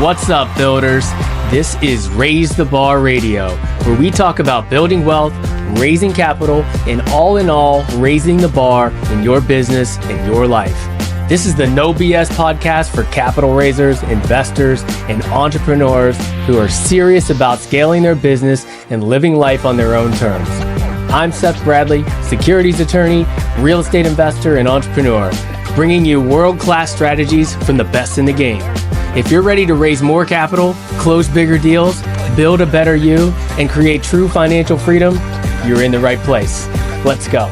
What's up, builders? This is Raise the Bar Radio, where we talk about building wealth, raising capital, and all in all, raising the bar in your business and your life. This is the No BS podcast for capital raisers, investors, and entrepreneurs who are serious about scaling their business and living life on their own terms. I'm Seth Bradley, securities attorney, real estate investor, and entrepreneur, bringing you world-class strategies from the best in the game. If you're ready to raise more capital, close bigger deals, build a better you, and create true financial freedom, you're in the right place. Let's go.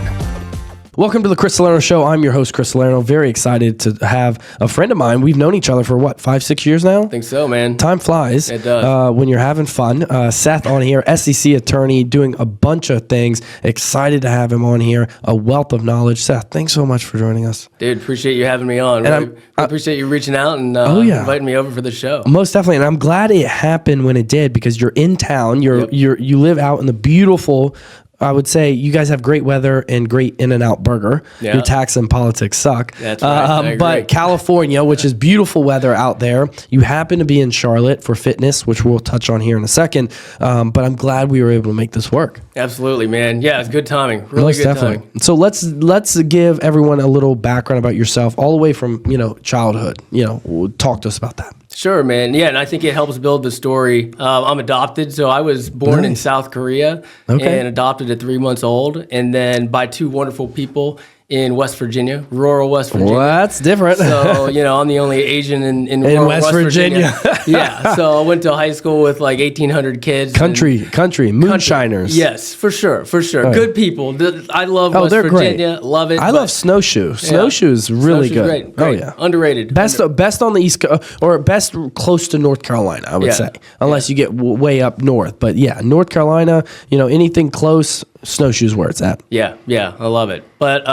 Welcome to the Chris Salerno Show. I'm your host, Chris Salerno. Very excited to have a friend of mine. We've known each other for what, 5-6 years now? I think so, man. Time flies. It does. When you're having fun. Seth on here, SEC attorney, doing a bunch of things. Excited to have him on here. A wealth of knowledge. Seth, thanks so much for joining us. Dude, appreciate you having me on. And I appreciate you reaching out and inviting me over for the show. Most definitely. And I'm glad it happened when it did, because you're in town. You live out in the beautiful, I would say you guys have great weather and great In-N-Out burger. Yeah. Your tax and politics suck. That's right. But California, which is beautiful weather out there, you happen to be in Charlotte for fitness, which we'll touch on here in a second. But I'm glad we were able to make this work. Absolutely, man. Yeah, it's good timing. Really Most good definitely. timing. So let's give everyone a little background about yourself, all the way from childhood. Talk to us about that. Sure, man. Yeah, and I think it helps build the story. I'm adopted, so I was born in South Korea and adopted at 3 months old, and then by two wonderful people in West Virginia, rural West Virginia. Well, that's different. So, I'm the only Asian in rural West Virginia. Yeah, so I went to high school with like 1,800 kids. Country, moonshiners. Yes, for sure. Right. Good people. I love West Virginia. Great. Love it. I love Snowshoe. Snowshoe is really good. Great. Oh, yeah. Underrated. Best on the East Coast, or best close to North Carolina, I would say. Unless you get way up north. But yeah, North Carolina, anything close, Snowshoe's where it's at. Yeah, I love it. But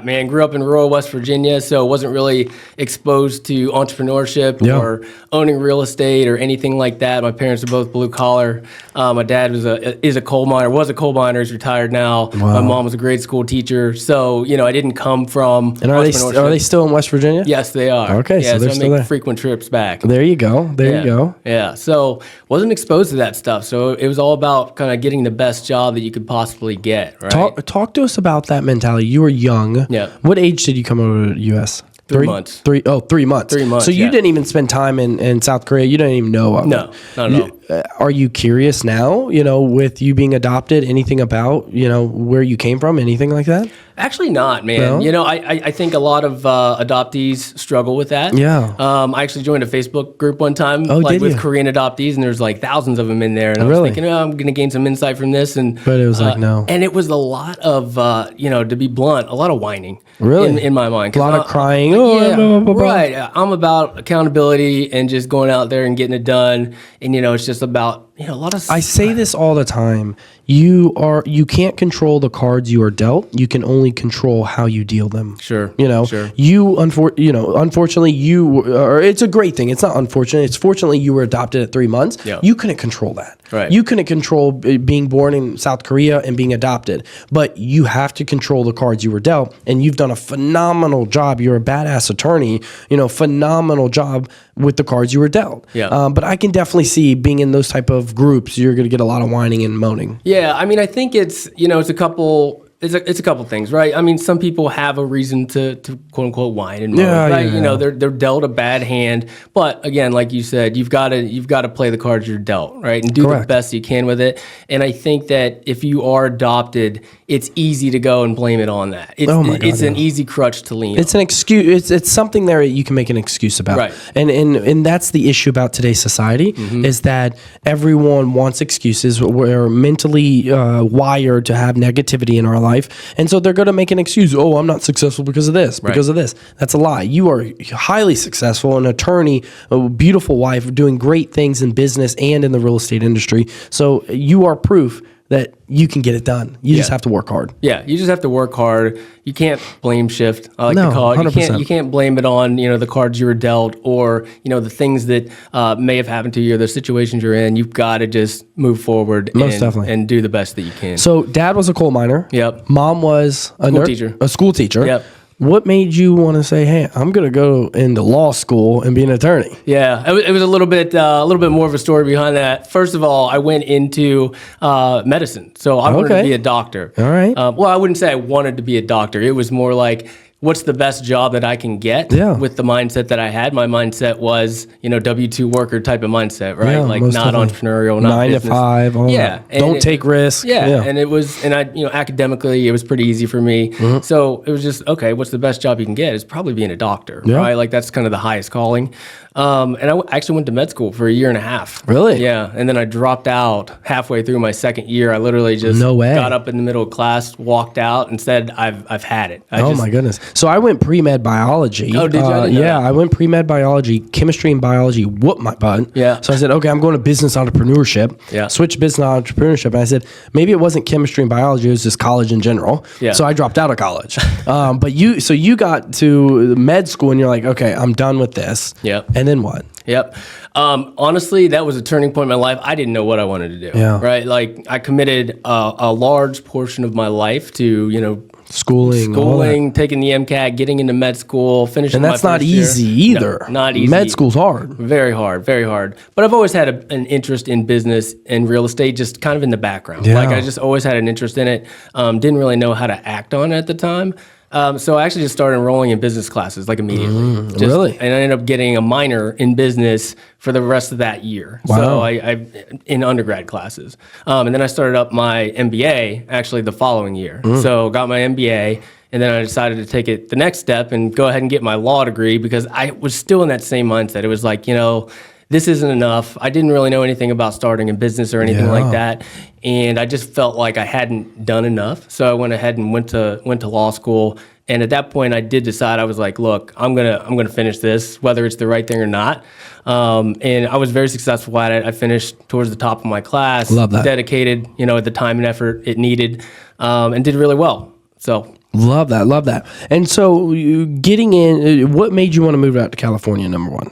man, grew up in rural West Virginia, so wasn't really exposed to entrepreneurship or owning real estate or anything like that. My parents are both blue collar. My dad was a coal miner. He's retired now. Wow. My mom was a grade school teacher. So I didn't come from. And are they still in West Virginia? Yes, they are. Okay, yeah, so they're I still make there. frequent trips back. There you go. You go. Yeah, so wasn't exposed to that stuff. So it was all about kind of getting the best job that you could possibly get. Right? Talk to us about that mentality. You were young. Yeah. What age did you come over to the U.S.? 3 months. 3 months. 3 months. So you didn't even spend time in South Korea. You didn't even know of it. No, not at all. Are you curious now, with you being adopted, anything about, where you came from, anything like that? Actually not, man. No? I think a lot of adoptees struggle with that. Yeah. I actually joined a Facebook group one time with Korean adoptees, and there's like thousands of them in there. And I was thinking, I'm going to gain some insight from this. But it was no. And it was a lot of, to be blunt, a lot of whining. Really? In my mind. A lot of crying. Right. I'm about accountability and just going out there and getting it done. And, it's just about, a lot of... I say this all the time. You can't control the cards you are dealt. You can only control how you deal them. Sure. Sure. Unfortunately, or it's a great thing. It's not unfortunate. It's fortunately you were adopted at 3 months. Yeah. You couldn't control that. Right. You couldn't control being born in South Korea and being adopted. But you have to control the cards you were dealt. And you've done a phenomenal job. You're a badass attorney. Phenomenal job with the cards you were dealt. Yeah. But I can definitely see being in those type of groups, you're going to get a lot of whining and moaning. Yeah, I mean, I think it's a couple things, right? I mean, some people have a reason to quote unquote whine and moan, right? Yeah. They're dealt a bad hand, but again, like you said, you've got to play the cards you're dealt, right? And do Correct. the best you can with it. And I think that if you are adopted, it's easy to go and blame it on that. It's an easy crutch to lean. It's an excuse. It's something there you can make an excuse about. Right. And that's the issue about today's society is that everyone wants excuses. We're mentally wired to have negativity in our life. And so they're going to make an excuse. Oh, I'm not successful because of this, because of this. That's a lie. You are highly successful, an attorney, a beautiful wife, doing great things in business and in the real estate industry. So you are proof that you can get it done. You just have to work hard. Yeah, you just have to work hard. You can't blame shift. I like No, to call it. 100%. You can't blame it on the cards you were dealt or the things that may have happened to you or the situations you're in. You've got to just move forward and do the best that you can. So dad was a coal miner. Yep. Mom was a School teacher. school teacher. Yep. What made you want to say, "Hey, I'm going to go into law school and be an attorney"? Yeah, it was a little bit more of a story behind that. First of all, I went into medicine, so I wanted to be a doctor. All right. Well, I wouldn't say I wanted to be a doctor. It was more like, what's the best job that I can get with the mindset that I had? My mindset was, W-2 worker type of mindset, right? Yeah, like not definitely. entrepreneurial, not 9 business. to 5. Don't take risks. Yeah, and it was, and I, academically, it was pretty easy for me. So it was just, okay, what's the best job you can get? It's probably being a doctor, right? Like that's kind of the highest calling. And I actually went to med school for a year and a half. Really? Yeah. And then I dropped out halfway through my second year. I literally just got up in the middle of class, walked out, and said, I've had it. My goodness. So I went pre-med biology. Oh, did you? I went pre-med biology. Chemistry and biology whooped my butt. Yeah. So I said, okay, I'm going to business entrepreneurship. Yeah. Switched business entrepreneurship. And I said, maybe it wasn't chemistry and biology, it was just college in general. Yeah. So I dropped out of college. But you got to med school and you're like, okay, I'm done with this. Yep. And then what? Yep. Honestly, that was a turning point in my life. I didn't know what I wanted to do. Yeah. Right. Like I committed a large portion of my life to, schooling, taking the MCAT, getting into med school, finishing. And that's my not first easy year. either. No, not easy. Med school's hard. Very hard, very hard. But I've always had an interest in business and real estate, just kind of in the background. Yeah. Like I just always had an interest in it. Didn't really know how to act on it at the time. So I actually just started enrolling in business classes like immediately. Really? And I ended up getting a minor in business for the rest of that year. Wow. So I in undergrad classes. And then I started up my MBA actually the following year. So got my MBA. And then I decided to take it the next step and go ahead and get my law degree because I was still in that same mindset. It was like, this isn't enough. I didn't really know anything about starting a business or anything like that. And I just felt like I hadn't done enough. So I went ahead and went to law school. And at that point I did decide, I was like, look, I'm gonna finish this, whether it's the right thing or not. And I was very successful at it. I finished towards the top of my class. Love that. Dedicated, at the time and effort it needed, and did really well. So Love that. And so getting in, what made you want to move out to California, number one?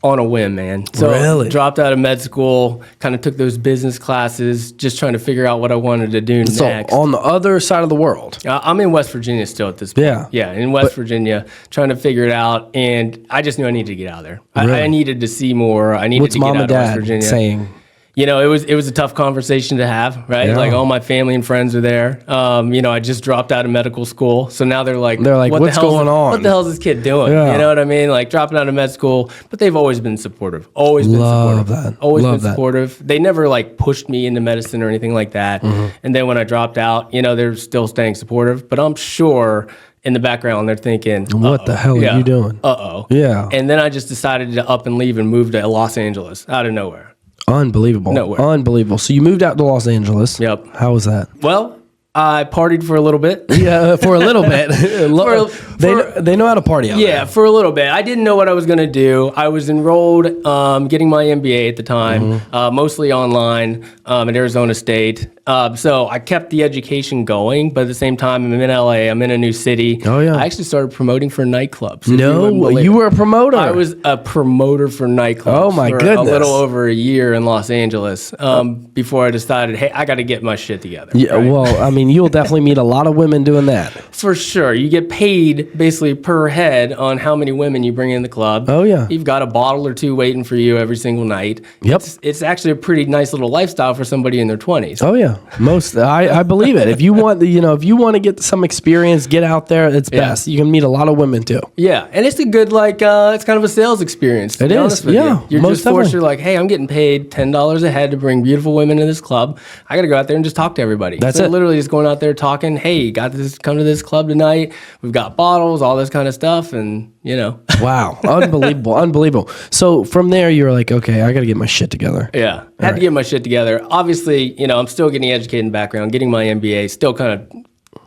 On a whim, man. So really? Dropped out of med school, kind of took those business classes, just trying to figure out what I wanted to do next. So on the other side of the world. I'm in West Virginia still at this point. Yeah, in West Virginia, trying to figure it out. And I just knew I needed to get out of there. Really? I needed to see more. I needed What's to get mom out and of West dad Virginia. saying? It was a tough conversation to have, right? Yeah. Like all my family and friends are there. I just dropped out of medical school. So now they're like, what's going on? What the hell is this kid doing? Yeah. You know what I mean? Like dropping out of med school, but they've always been supportive. Always been Love supportive. that. Always Love been that. supportive. They never like pushed me into medicine or anything like that. And then when I dropped out, they're still staying supportive, but I'm sure in the background they're thinking, What the hell are you doing? Yeah. And then I just decided to up and leave and move to Los Angeles out of nowhere. Unbelievable. Nowhere. Unbelievable. So you moved out to Los Angeles. Yep. How was that? Well, I partied for a little bit. Yeah, for a little bit. They know how to party out there. Yeah, for a little bit. I didn't know what I was going to do. I was enrolled, getting my MBA at the time, mostly online at Arizona State. So I kept the education going, but at the same time, I'm in LA. I'm in a new city. Oh, yeah. I actually started promoting for nightclubs. No, you were a promoter. I was a promoter for nightclubs. Oh, my for goodness. a little over a year in Los Angeles before I decided, hey, I got to get my shit together. Yeah, right? well, I mean, you'll definitely meet a lot of women doing that. For sure. You get paid basically per head on how many women you bring in the club. Oh, yeah. You've got a bottle or two waiting for you every single night. Yep. It's actually a pretty nice little lifestyle for somebody in their 20s. Oh yeah, I believe it. If you want, if you want to get some experience, get out there. It's best. You can meet a lot of women too. Yeah, and it's a good it's kind of a sales experience. To It be is, honest with yeah, you. You're most just forced. definitely. You're like, hey, I'm getting paid $10 a head to bring beautiful women to this club. I got to go out there and just talk to everybody. That's so it. Literally just going out there talking. Hey, come to this club tonight. We've got bottles, all this kind of stuff, and Wow, unbelievable. So from there, you were like, okay, I got to get my shit together. Yeah, had to get my shit together. Obviously, I'm still getting educated in the background, getting my MBA, still kind of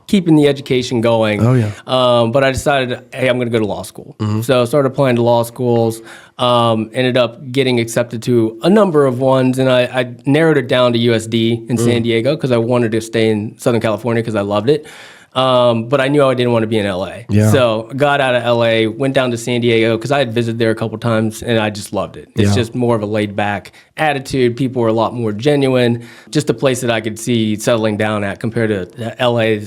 keeping the education going. Oh, yeah. But I decided, hey, I'm going to go to law school. So I started applying to law schools, ended up getting accepted to a number of ones, and I narrowed it down to USD in San Diego because I wanted to stay in Southern California because I loved it. But I knew I didn't want to be in LA. Yeah. So got out of LA, went down to San Diego because I had visited there a couple times and I just loved it. It's just more of a laid back attitude. People were a lot more genuine. Just a place that I could see settling down at compared to LA.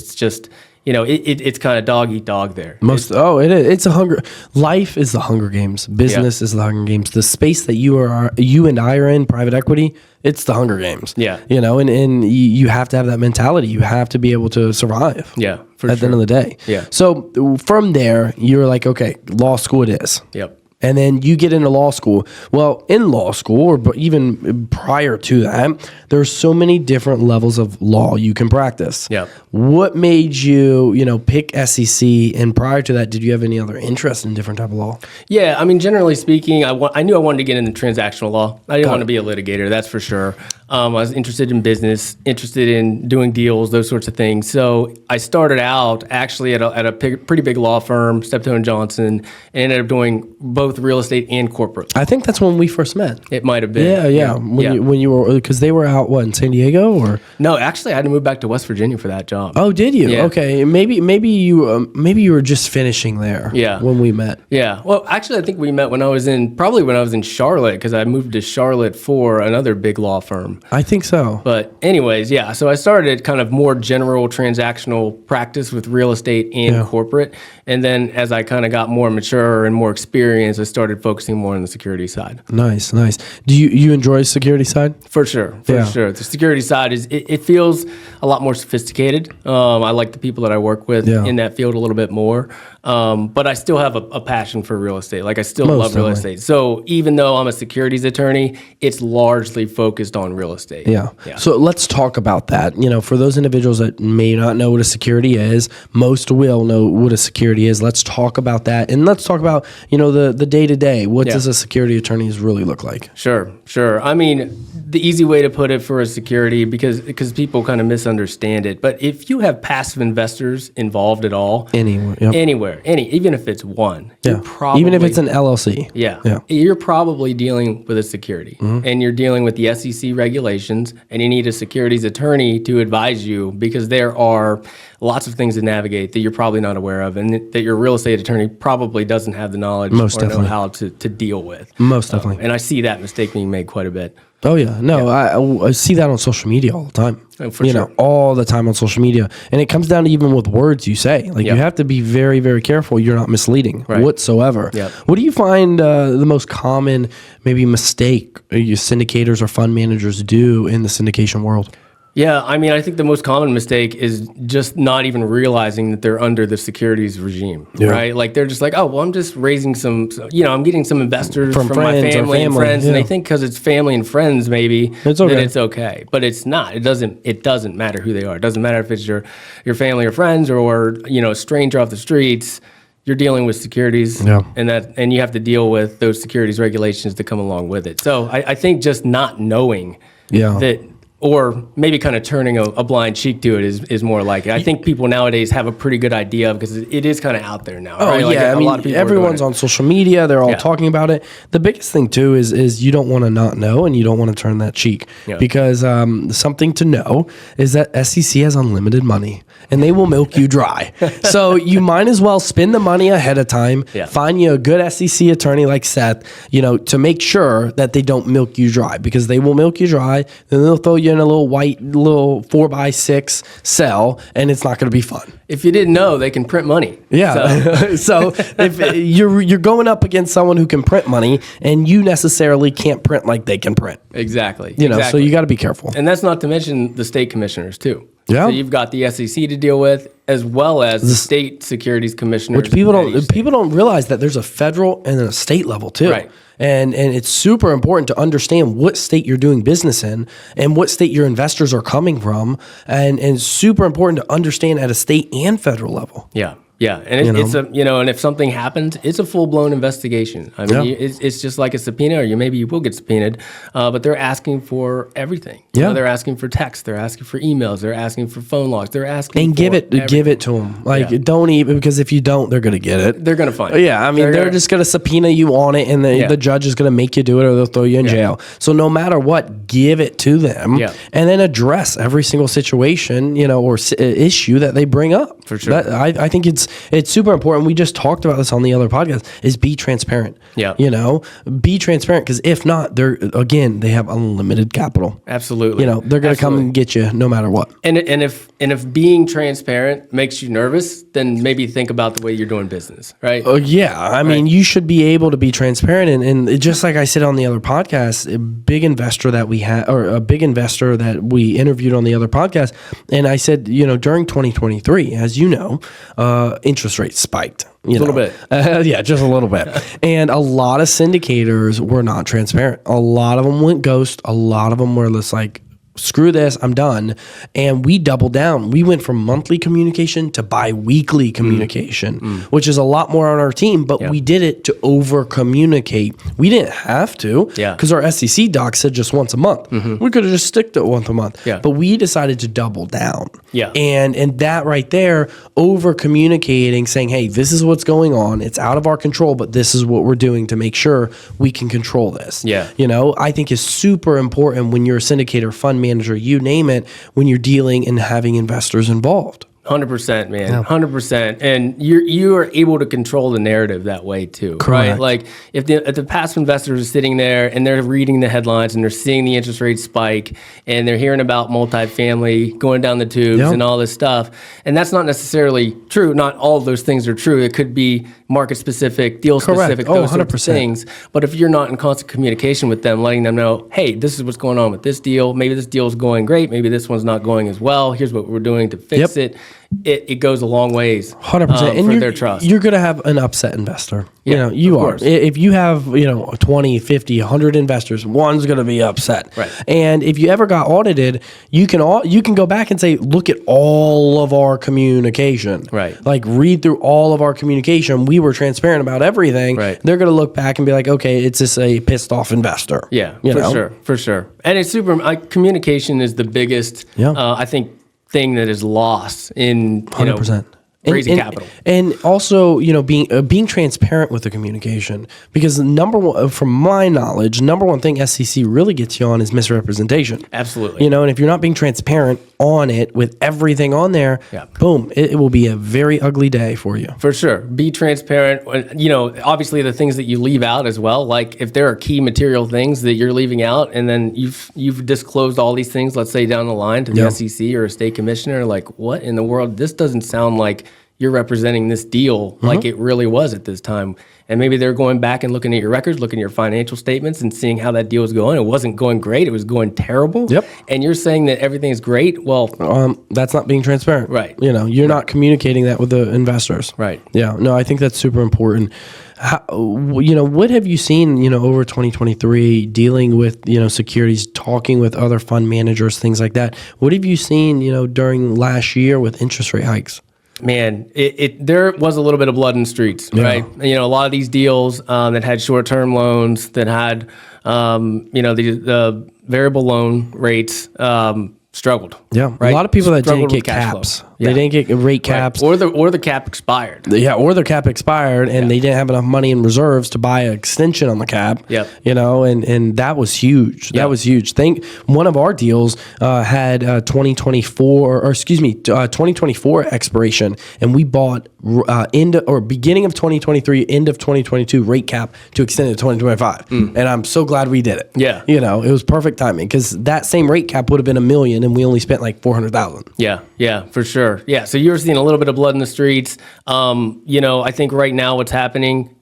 it's kind of dog eat dog there. It is. It's a hunger. Life is the Hunger Games. Business is the Hunger Games. The space that you and I are in, private equity, it's the Hunger Games. Yeah. And you have to have that mentality. You have to be able to survive. Yeah, at the end of the day. Yeah. So from there, you're like, okay, law school it is. Yep. And then you get into law school. Well, in law school, or even prior to that, there's so many different levels of law you can practice. Yeah. What made you, pick SEC? And prior to that, did you have any other interest in different type of law? Yeah, I mean, generally speaking, I knew I wanted to get into transactional law. I didn't want to be a litigator, that's for sure. I was interested in business, interested in doing deals, those sorts of things. So I started out actually at a pretty big law firm, Steptoe & Johnson, and ended up doing both real estate and corporate. I think that's when we first met. It might have been. Yeah. When you were, because they were out, in San Diego, or? No, actually, I had to move back to West Virginia for that job. Oh, did you? Yeah. Okay, maybe you were just finishing there. Yeah. When we met. Yeah. Well, actually, I think we met when I was in Charlotte, because I moved to Charlotte for another big law firm. I think so. But anyways, yeah. So I started kind of more general transactional practice with real estate and corporate. And then as I kind of got more mature and more experience, I started focusing more on the security side. Nice. Do you enjoy security side? For sure. The security side it feels a lot more sophisticated. I like the people that I work with in that field a little bit more. But I still have a passion for real estate. Like I still love real estate. So even though I'm a securities attorney, it's largely focused on real estate. Yeah. So let's talk about that. For those individuals that may not know what a security is, most will know what a security is. Let's talk about that. And let's talk about, the day-to-day. What does a security attorney really look like? Sure. I mean, the easy way to put it for a security, because people kind of misunderstand it, but if you have passive investors involved at all, anywhere, even if it's one, even if it's an LLC, you're probably dealing with a security, and you're dealing with the SEC regulations, and you need a securities attorney to advise you, because there are lots of things to navigate that you're probably not aware of, and that your real estate attorney probably doesn't have the knowledge know how to deal with. Most definitely. And I see that mistake being made quite a bit. Oh, yeah. No, I see that on social media all the time. All the time on social media. And it comes down to even with words you say. Like, you have to be very, very careful you're not misleading whatsoever. Yep. What do you find the most common, maybe, mistake your syndicators or fund managers do in the syndication world? Yeah, I mean, I think the most common mistake is just not even realizing that they're under the securities regime, right? Like they're just like, oh, well, I'm just raising I'm getting some investors from my family and friends, and they think because it's family and friends, maybe that it's okay, but it's not. It doesn't matter who they are. It doesn't matter if it's your family or friends or a stranger off the streets. You're dealing with securities, and you have to deal with those securities regulations that come along with it. So I think just not knowing that. Or maybe kind of turning a blind cheek to it is more like it. I think people nowadays have a pretty good idea because it is kind of out there now. Oh, right? A lot of people everyone's on social media. They're all talking about it. The biggest thing, too, is you don't want to not know and you don't want to turn that cheek. Because something to know is that SEC has unlimited money and they will milk you dry. So you might as well spend the money ahead of time, find you a good SEC attorney like Seth, to make sure that they don't milk you dry, because they will milk you dry, then they'll throw you in a little 4x6 cell, and it's not going to be fun. If you didn't know, they can print money. Yeah. So if you're going up against someone who can print money, and you necessarily can't print like they can print. Exactly. So you got to be careful. And that's not to mention the state commissioners too. Yeah. So you've got the SEC to deal with, as well as the state securities commissioners. Which people don't realize that there's a federal and a state level too. Right. And it's super important to understand what state you're doing business in and what state your investors are coming from. And it's super important to understand at a state and federal level. Yeah. Yeah, and it's and if something happens, it's a full-blown investigation. I mean, it's just like a subpoena, or maybe you will get subpoenaed, but they're asking for everything. They're asking for text, they're asking for emails, they're asking for phone logs, they're asking. And give it to them. Like, don't even, because if you don't, they're going to get it. They're going to find it. Yeah, I mean, they're just going to subpoena you on it, and the judge is going to make you do it, or they'll throw you in jail. So no matter what, give it to them, and then address every single situation, or issue that they bring up. For sure. I think it's it's super important. We just talked about this on the other podcast, is be transparent. Yeah. Be transparent, because if not, they have unlimited capital. Absolutely. They're going to come and get you no matter what. And if being transparent makes you nervous, then maybe think about the way you're doing business, right? I mean, you should be able to be transparent. And just like I said on the other podcast, a big investor that we interviewed on the other podcast, and I said, during 2023, as you know, interest rates spiked. A little bit. Just a little bit. And a lot of syndicators were not transparent. A lot of them went ghost. A lot of them were just like, screw this, I'm done. And we doubled down. We went from monthly communication to bi-weekly communication, which is a lot more on our team, but we did it to over communicate. We didn't have to, because our SEC doc said just once a month. We could have just sticked to it once a month, but we decided to double down. And that right there, over communicating, saying, hey, this is what's going on. It's out of our control, but this is what we're doing to make sure we can control this. I think is super important when you're a syndicator, fund manager, you name it, when you're dealing and having investors involved. 100%, man. 100%. And you are able to control the narrative that way too, right? Like if the passive investors are sitting there and they're reading the headlines and they're seeing the interest rate spike and they're hearing about multifamily going down the tubes and all this stuff, and that's not necessarily true. Not all of those things are true. It could be market specific, deal specific, those sorts of things. But if you're not in constant communication with them, letting them know, hey, this is what's going on with this deal. Maybe this deal is going great. Maybe this one's not going as well. Here's what we're doing to fix it. It goes a long ways 100%. And for their trust. You're going to have an upset investor. You are. Course. If you have, 20, 50, 100 investors, one's going to be upset. Right. And if you ever got audited, you can go back and say, look at all of our communication. Right. Like read through all of our communication. We were transparent about everything. Right. They're going to look back and be like, okay, it's just a pissed off investor. For sure. And it's super, communication is the biggest, I think, thing that is lost in 100%. Raising capital. And also, being transparent with the communication, because number one, from my knowledge, number one thing SEC really gets you on is misrepresentation. Absolutely. And if you're not being transparent on it with everything on there, boom, it will be a very ugly day for you. For sure. Be transparent. Obviously the things that you leave out as well, like if there are key material things that you're leaving out and then you've disclosed all these things, let's say down the line to the SEC or a state commissioner, like what in the world? This doesn't sound like you're representing this deal like it really was at this time. And maybe they're going back and looking at your records, looking at your financial statements and seeing how that deal was going. It wasn't going great. It was going terrible. And you're saying that everything's great. Well, that's not being transparent. Right. You're not communicating that with the investors. Right. Yeah. No, I think that's super important. What have you seen, over 2023 dealing with, securities, talking with other fund managers, things like that? What have you seen, during last year with interest rate hikes? Man, there was a little bit of blood in the streets, right? A lot of these deals that had short-term loans, that had, the variable loan rates struggled. Yeah, right? A lot of people that Struggled didn't get with cash caps. flow. They didn't get rate caps. Right. Or the cap expired. Or their cap expired and they didn't have enough money in reserves to buy an extension on the cap. And that was huge. That was huge. One of our deals had 2024 expiration, and we bought beginning of 2023, end of 2022 rate cap to extend it to 2025. And I'm so glad we did it. It was perfect timing, because that same rate cap would have been $1 million and we only spent like $400,000. Yeah, for sure. Yeah, so you're seeing a little bit of blood in the streets. I think right now what's happening,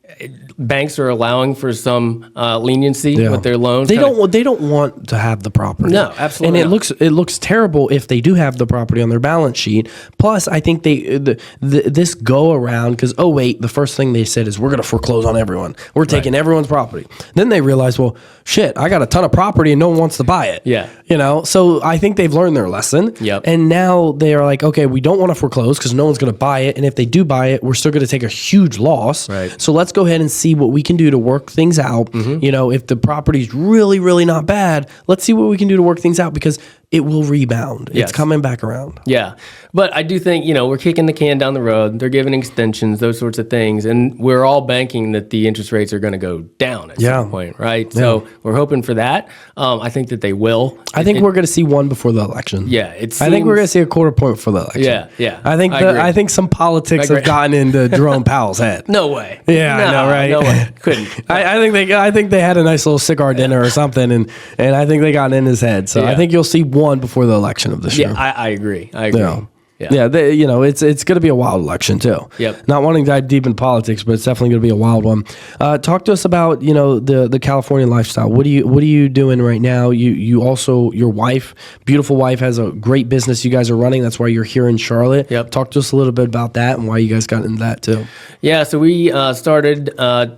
banks are allowing for some leniency with their loans. They don't want to have the property. No, absolutely. And it looks terrible if they do have the property on their balance sheet. Plus, I think this go around, because the first thing they said is we're going to foreclose on everyone. We're taking everyone's property. Then they realize, well, shit, I got a ton of property and no one wants to buy it. So I think they've learned their lesson. And now they are like, okay, we don't want to foreclose because no one's going to buy it. And if they do buy it, we're still going to take a huge loss. So let's go ahead and see what we can do to work things out. If the property's really, really not bad, let's see what we can do to work things out, because it will rebound. Yes. It's coming back around. Yeah. But I do think, we're kicking the can down the road. They're giving extensions, those sorts of things. And we're all banking that the interest rates are going to go down at some point, right? Yeah. So we're hoping for that. I think that they will. I think we're going to see one before the election. Yeah. I think we're going to see a quarter point for the election. Yeah. Yeah. I think some politics have gotten into Jerome Powell's head. No way. Yeah, I know, right? No way. Couldn't. I think they had a nice little cigar dinner or something, and I think they got in his head. So I think you'll see one before the election of this year. Yeah, I agree. Yeah, it's going to be a wild election too. Yep. Not wanting to dive deep in politics, but it's definitely going to be a wild one. Talk to us about the California lifestyle. What are you doing right now? You also, your wife, beautiful wife, has a great business you guys are running. That's why you're here in Charlotte. Yep. Talk to us a little bit about that and why you guys got into that too. Yeah, so we started.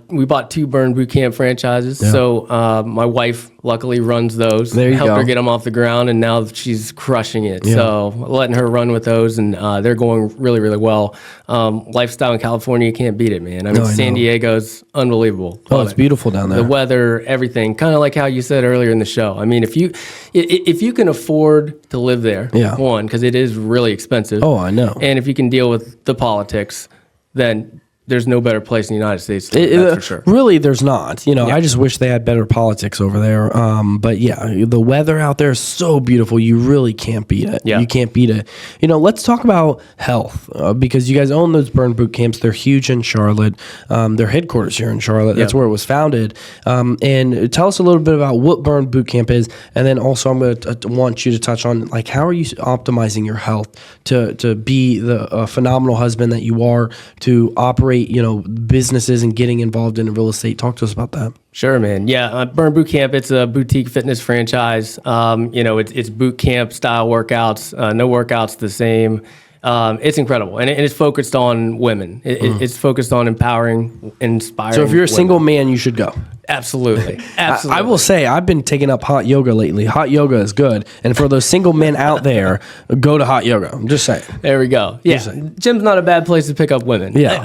We bought 2 Burn Boot Camp franchises. Yeah. So my wife luckily runs those. There you helped go. her get them off the ground, and now she's crushing it. Yeah. So letting her run with those, and they're going really, really well. Lifestyle in California, you can't beat it, man. I mean, San Diego's unbelievable. It's beautiful down there. The weather, everything, kind of like how you said earlier in the show. I mean, if you can afford to live there, one, because it is really expensive. Oh, I know. And if you can deal with the politics, then there's no better place in the United States to live, that's for sure. Really, there's not. I just wish they had better politics over there. But yeah, the weather out there is so beautiful. You really can't beat it. Yeah. You can't beat it. Let's talk about health because you guys own those burn boot camps. They're huge in Charlotte. Their headquarters here in Charlotte. That's where it was founded. And tell us a little bit about what burn boot camp is. And then also I'm going to want you to touch on how are you optimizing your health to be the phenomenal husband that you are, to operate businesses and getting involved in real estate. Talk to us about that. Sure, man. Yeah, Burn Boot Camp, it's a boutique fitness franchise. It's boot camp style workouts, no workouts the same. It's incredible, and it's focused on women. It's focused on empowering, inspiring. So if you're a women. single man, you should go. Absolutely. I will say I've been taking up hot yoga lately. Hot yoga is good, and for those single men out there, go to hot yoga. I'm just saying. There we go. Yeah, gym's not a bad place to pick up women. Yeah.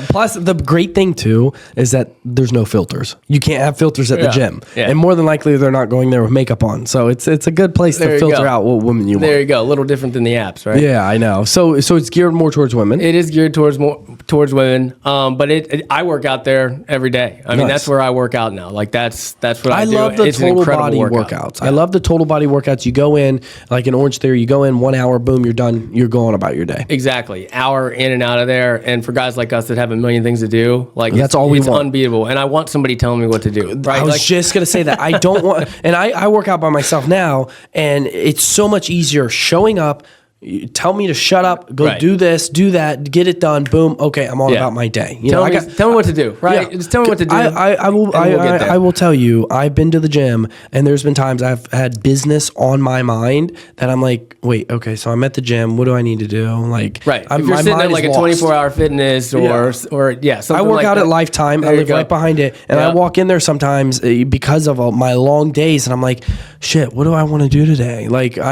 Plus, the great thing too is that there's no filters. You can't have filters at the gym, and more than likely they're not going there with makake on. So it's a good place to filter out what women you want. There you go. A little different than the apps, right? Yeah, I know. So it's geared more towards women. It is geared towards women. But I work out there every day. I mean, that's where I work out now. That's what I do. Love the total body workouts. Yeah. I love the total body workouts. You go in, like in Orange Theory, you go in 1 hour, boom, you're done. You're going about your day. Exactly. Hour in and out of there. And for guys like us that have a million things to do, that's all we want. It's unbeatable. And I want somebody telling me what to do. Right? I was just going to say that. I don't want, and I work out by myself now, and it's so much easier showing up. You tell me to shut up, go do this, do that, get it done, boom, okay, I'm on about my day. Tell me what to do, right? Yeah. Just tell me what to do. I will tell you, I've been to the gym, and there's been times I've had business on my mind that I'm like, wait, okay, so I'm at the gym, what do I need to do? If you're sitting at a 24-hour fitness or something I work like out that. at Lifetime, I live right behind it, and I walk in there sometimes because of my long days, and I'm like, shit, what do I want to do today?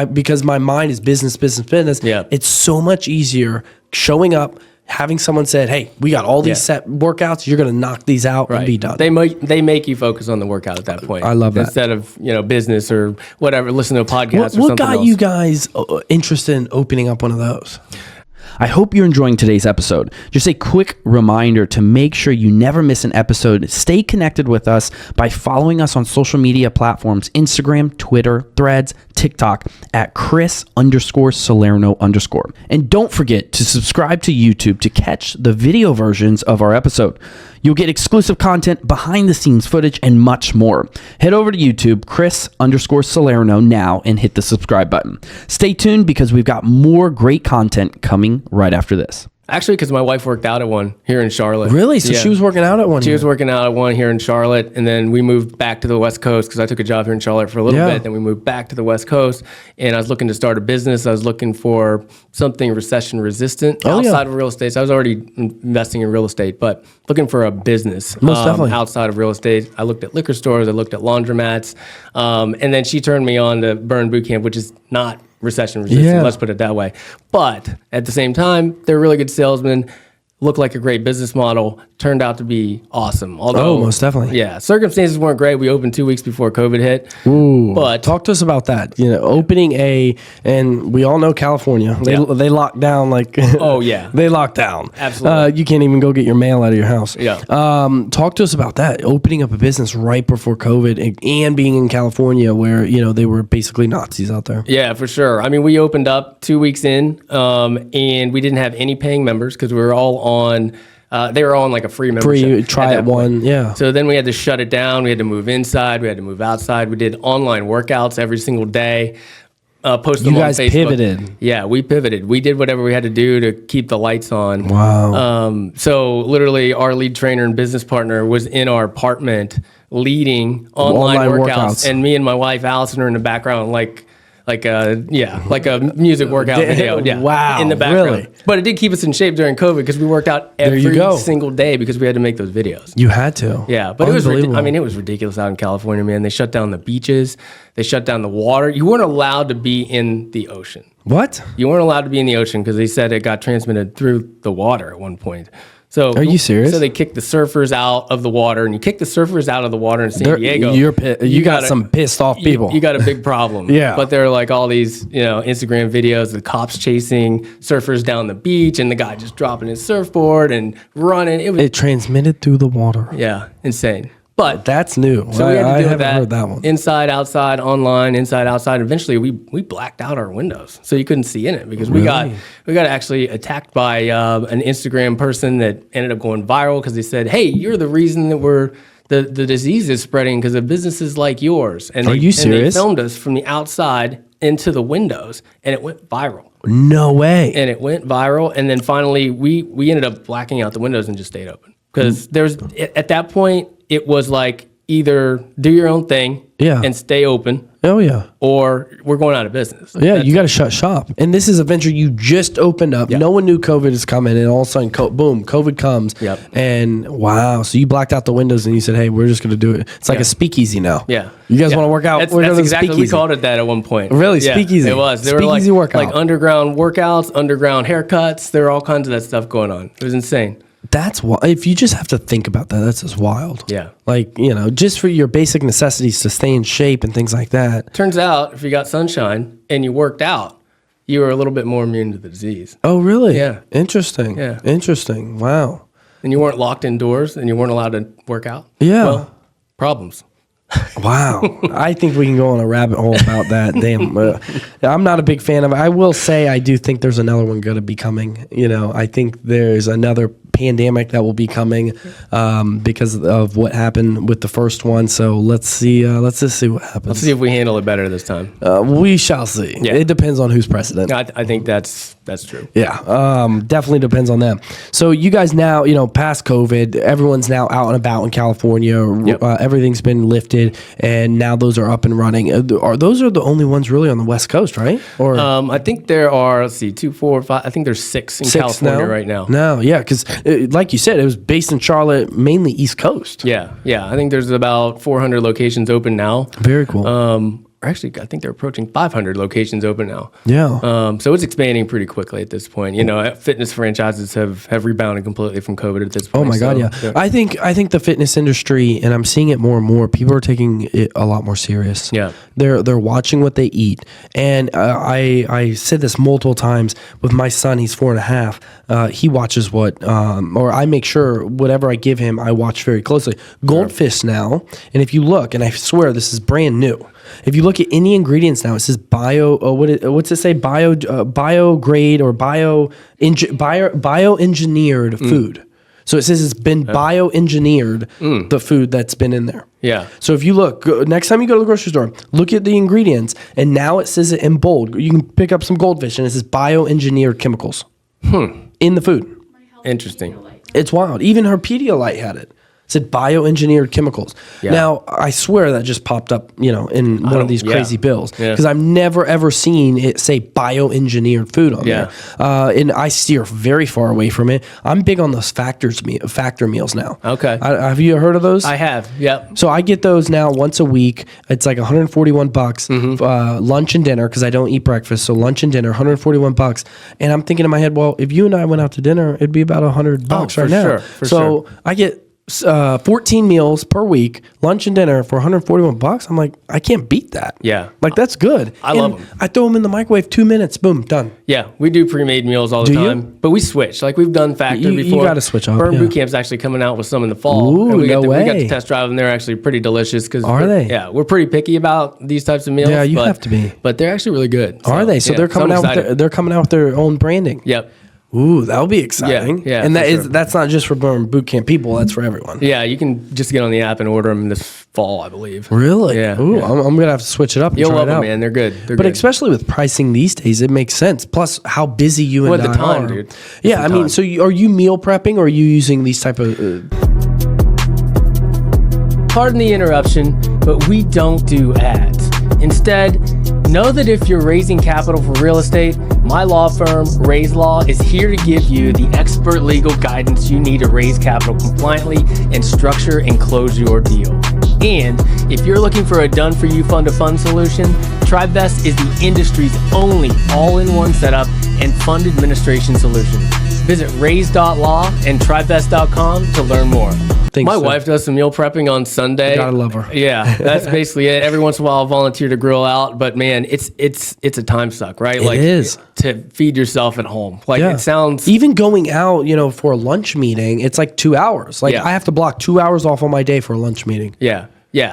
Because my mind is business. Yeah. It's so much easier showing up, having someone said, hey, we got all these set workouts, you're going to knock these out and be done. They make you focus on the workout at that point. I love that. Instead of, business or whatever, listen to a podcast or something What got you guys interested in opening up one of those? I hope you're enjoying today's episode. Just a quick reminder to make sure you never miss an episode. Stay connected with us by following us on social media platforms, Instagram, Twitter, Threads, TikTok at Chris_Salerno_. And don't forget to subscribe to YouTube to catch the video versions of our episode. You'll get exclusive content, behind the scenes footage, and much more. Head over to YouTube, Chris_Salerno now, and hit the subscribe button. Stay tuned because we've got more great content coming right after this. Actually, because my wife worked out at one here in Charlotte. Really? So she was working out at one? She was working out at one here in Charlotte, and then we moved back to the West Coast because I took a job here in Charlotte for a little bit. Then we moved back to the West Coast, and I was looking to start a business. I was looking for something recession resistant outside of real estate. So I was already investing in real estate, but looking for a business outside of real estate. I looked at liquor stores. I looked at laundromats, and then she turned me on to Burn Boot Camp, which is not recession resistant, let's put it that way. But at the same time, they're really good salesmen. looked like a great business model, turned out to be awesome. Although, most definitely. Yeah, circumstances weren't great. We opened 2 weeks before COVID hit. Ooh, But talk to us about that. Opening and we all know California. They lock down like. Oh, yeah. They lock down. Absolutely. You can't even go get your mail out of your house. Yeah. Talk to us about that. Opening up a business right before COVID and being in California, where they were basically Nazis out there. Yeah, for sure. I mean, we opened up 2 weeks in, and we didn't have any paying members because we were all on. They were all on like a free membership. Free try it one, yeah. So then we had to shut it down. We had to move inside. We had to move outside. We did online workouts every single day. Post them You on guys Facebook. pivoted. Yeah, we pivoted. We did whatever we had to do to keep the lights on. Wow. So literally, our lead trainer and business partner was in our apartment leading online workouts, and me and my wife Allison are in the background, like a music workout video. Yeah, wow, in the background. really? But it did keep us in shape during COVID because we worked out every single day because we had to make those videos. You had to. Yeah, but it was ridiculous out in California, man. They shut down the beaches. They shut down the water. You weren't allowed to be in the ocean. What? You weren't allowed to be in the ocean because they said it got transmitted through the water at one point. So, are you serious? So they kicked the surfers out of the water, and you kick the surfers out of the water in San Diego. You got some pissed off people. You got a big problem. Yeah. But there are like all these, Instagram videos, the cops chasing surfers down the beach, and the guy just dropping his surfboard and running. It transmitted through the water. Yeah, insane. But that's new. So we had to I deal haven't with heard that one. Inside, outside, online, inside, outside. Eventually, we blacked out our windows, so you couldn't see in it because we got actually attacked by an Instagram person that ended up going viral because they said, "Hey, you're the reason that the disease is spreading because of businesses like yours." And Are you serious? And they filmed us from the outside into the windows, and it went viral. No way. And it went viral, and then finally we ended up blacking out the windows and just stayed open because at that point. It was like either do your own thing and stay open. Oh, yeah. Or we're going out of business. Yeah, you got to shut shop. And this is a venture you just opened up. Yep. No one knew COVID is coming. And all of a sudden, boom, COVID comes. Yep. And wow. So you blacked out the windows and you said, hey, we're just going to do it. It's like a speakeasy now. Yeah. You guys want to work out? That's exactly, we called it that at one point. Really? Speakeasy? It was. There speakeasy were workout. like underground workouts, underground haircuts. There were all kinds of that stuff going on. It was insane. That's why, if you just have to think about that, that's just wild. Yeah. Like, just for your basic necessities to stay in shape and things like that. Turns out, if you got sunshine and you worked out, you were a little bit more immune to the disease. Oh, really? Yeah. Interesting. Yeah. Interesting. Wow. And you weren't locked indoors and you weren't allowed to work out. Yeah. Well, problems. Wow. I think we can go on a rabbit hole about that. Damn. I'm not a big fan of it. I will say I do think there's another one going to be coming. I think there's another pandemic that will be coming because of what happened with the first one. So let's see. Let's just see what happens. Let's see if we handle it better this time. We shall see. Yeah. It depends on who's president. I think that's true. Yeah. Definitely depends on them. So you guys now, past COVID, everyone's now out and about in California. Yep. Everything's been lifted, and now those are up and running. Those are the only ones really on the West Coast, right? Or I think there are. Let's see, 2, 4, 5. I think there's 6 in California right now. No, yeah, because like you said, it was based in Charlotte, mainly East Coast. Yeah. I think there's about 400 locations open now. Very cool. Actually, I think they're approaching 500 locations open now. Yeah. So it's expanding pretty quickly at this point. Fitness franchises have rebounded completely from COVID at this point. Oh my God, yeah. I think the fitness industry, and I'm seeing it more and more, people are taking it a lot more serious. Yeah. They're watching what they eat. And I said this multiple times with my son, he's 4.5. He watches or I make sure whatever I give him, I watch very closely. Goldfish now, and if you look, and I swear this is brand new, if you look at any ingredients now, it says bio. What's it say? Bio grade or bioengineered food. So it says it's been bioengineered, the food that's been in there. Yeah. So if you look next time you go to the grocery store, look at the ingredients, and now it says it in bold. You can pick up some goldfish, and it says bioengineered chemicals in the food. Interesting. It's wild. Even her Pedialyte had it. said bioengineered chemicals. Yeah. Now, I swear that just popped up, in one of these crazy bills because Yeah. I've never ever seen it say bioengineered food on there. And I steer very far away from it. I'm big on those factor meals now. Okay. Have you heard of those? I have. Yep. So I get those now once a week. It's like $141, lunch and dinner, because I don't eat breakfast. So lunch and dinner, $141. And I'm thinking in my head, well, if you and I went out to dinner, it'd be about $100 right now. So I get 14 meals per week, lunch and dinner for $141. I'm like, I can't beat that. Yeah. Like, that's good. I love them. I throw them in the microwave, 2 minutes, boom, done. Yeah, we do pre-made meals all the Do you? time, but we switch. Like we've done factory You before. gotta switch up, Burn yeah. Boot Camp's actually coming out with some in the fall. Ooh, and we no got way. to test drive them. They're actually pretty delicious. Are they? Yeah, we're pretty picky about these types of meals. Yeah, you have to be. But they're actually really good. Are they? So yeah, they're coming I'm out. excited. They're coming out with their own branding. Yep. Ooh, that'll be exciting. Yeah, and for sure. that's not just for Burn Boot Camp people. That's for everyone. Yeah, you can just get on the app and order them this fall, I believe. Really? Yeah. Ooh, yeah. I'm gonna have to switch it up. And You'll try love it out. them, man. They're good. They're But good. especially with pricing these days, it makes sense. Plus, how busy you Well, and the I time, are. dude. Yeah, the I mean, time. so are you meal prepping, or are you using these type of? Pardon the interruption, but we don't do ads. Instead, know that if you're raising capital for real estate, my law firm, Raise Law, is here to give you the expert legal guidance you need to raise capital compliantly and structure and close your deal. And if you're looking for a done-for-you fund-to-fund solution, TribeVest is the industry's only all-in-one setup and fund administration solution. Visit raise.law and tribevest.com to learn more. Thanks, My sir. wife does some meal prepping on Sunday. Gotta love her. Yeah, that's basically it. Every once in a while, I'll volunteer to grill out, but man, it's a time suck, right? It is. To feed yourself at home. Like Yeah. it sounds. Even going out, for a lunch meeting, it's like 2 hours. Like Yeah. I have to block 2 hours off on my day for a lunch meeting. Yeah.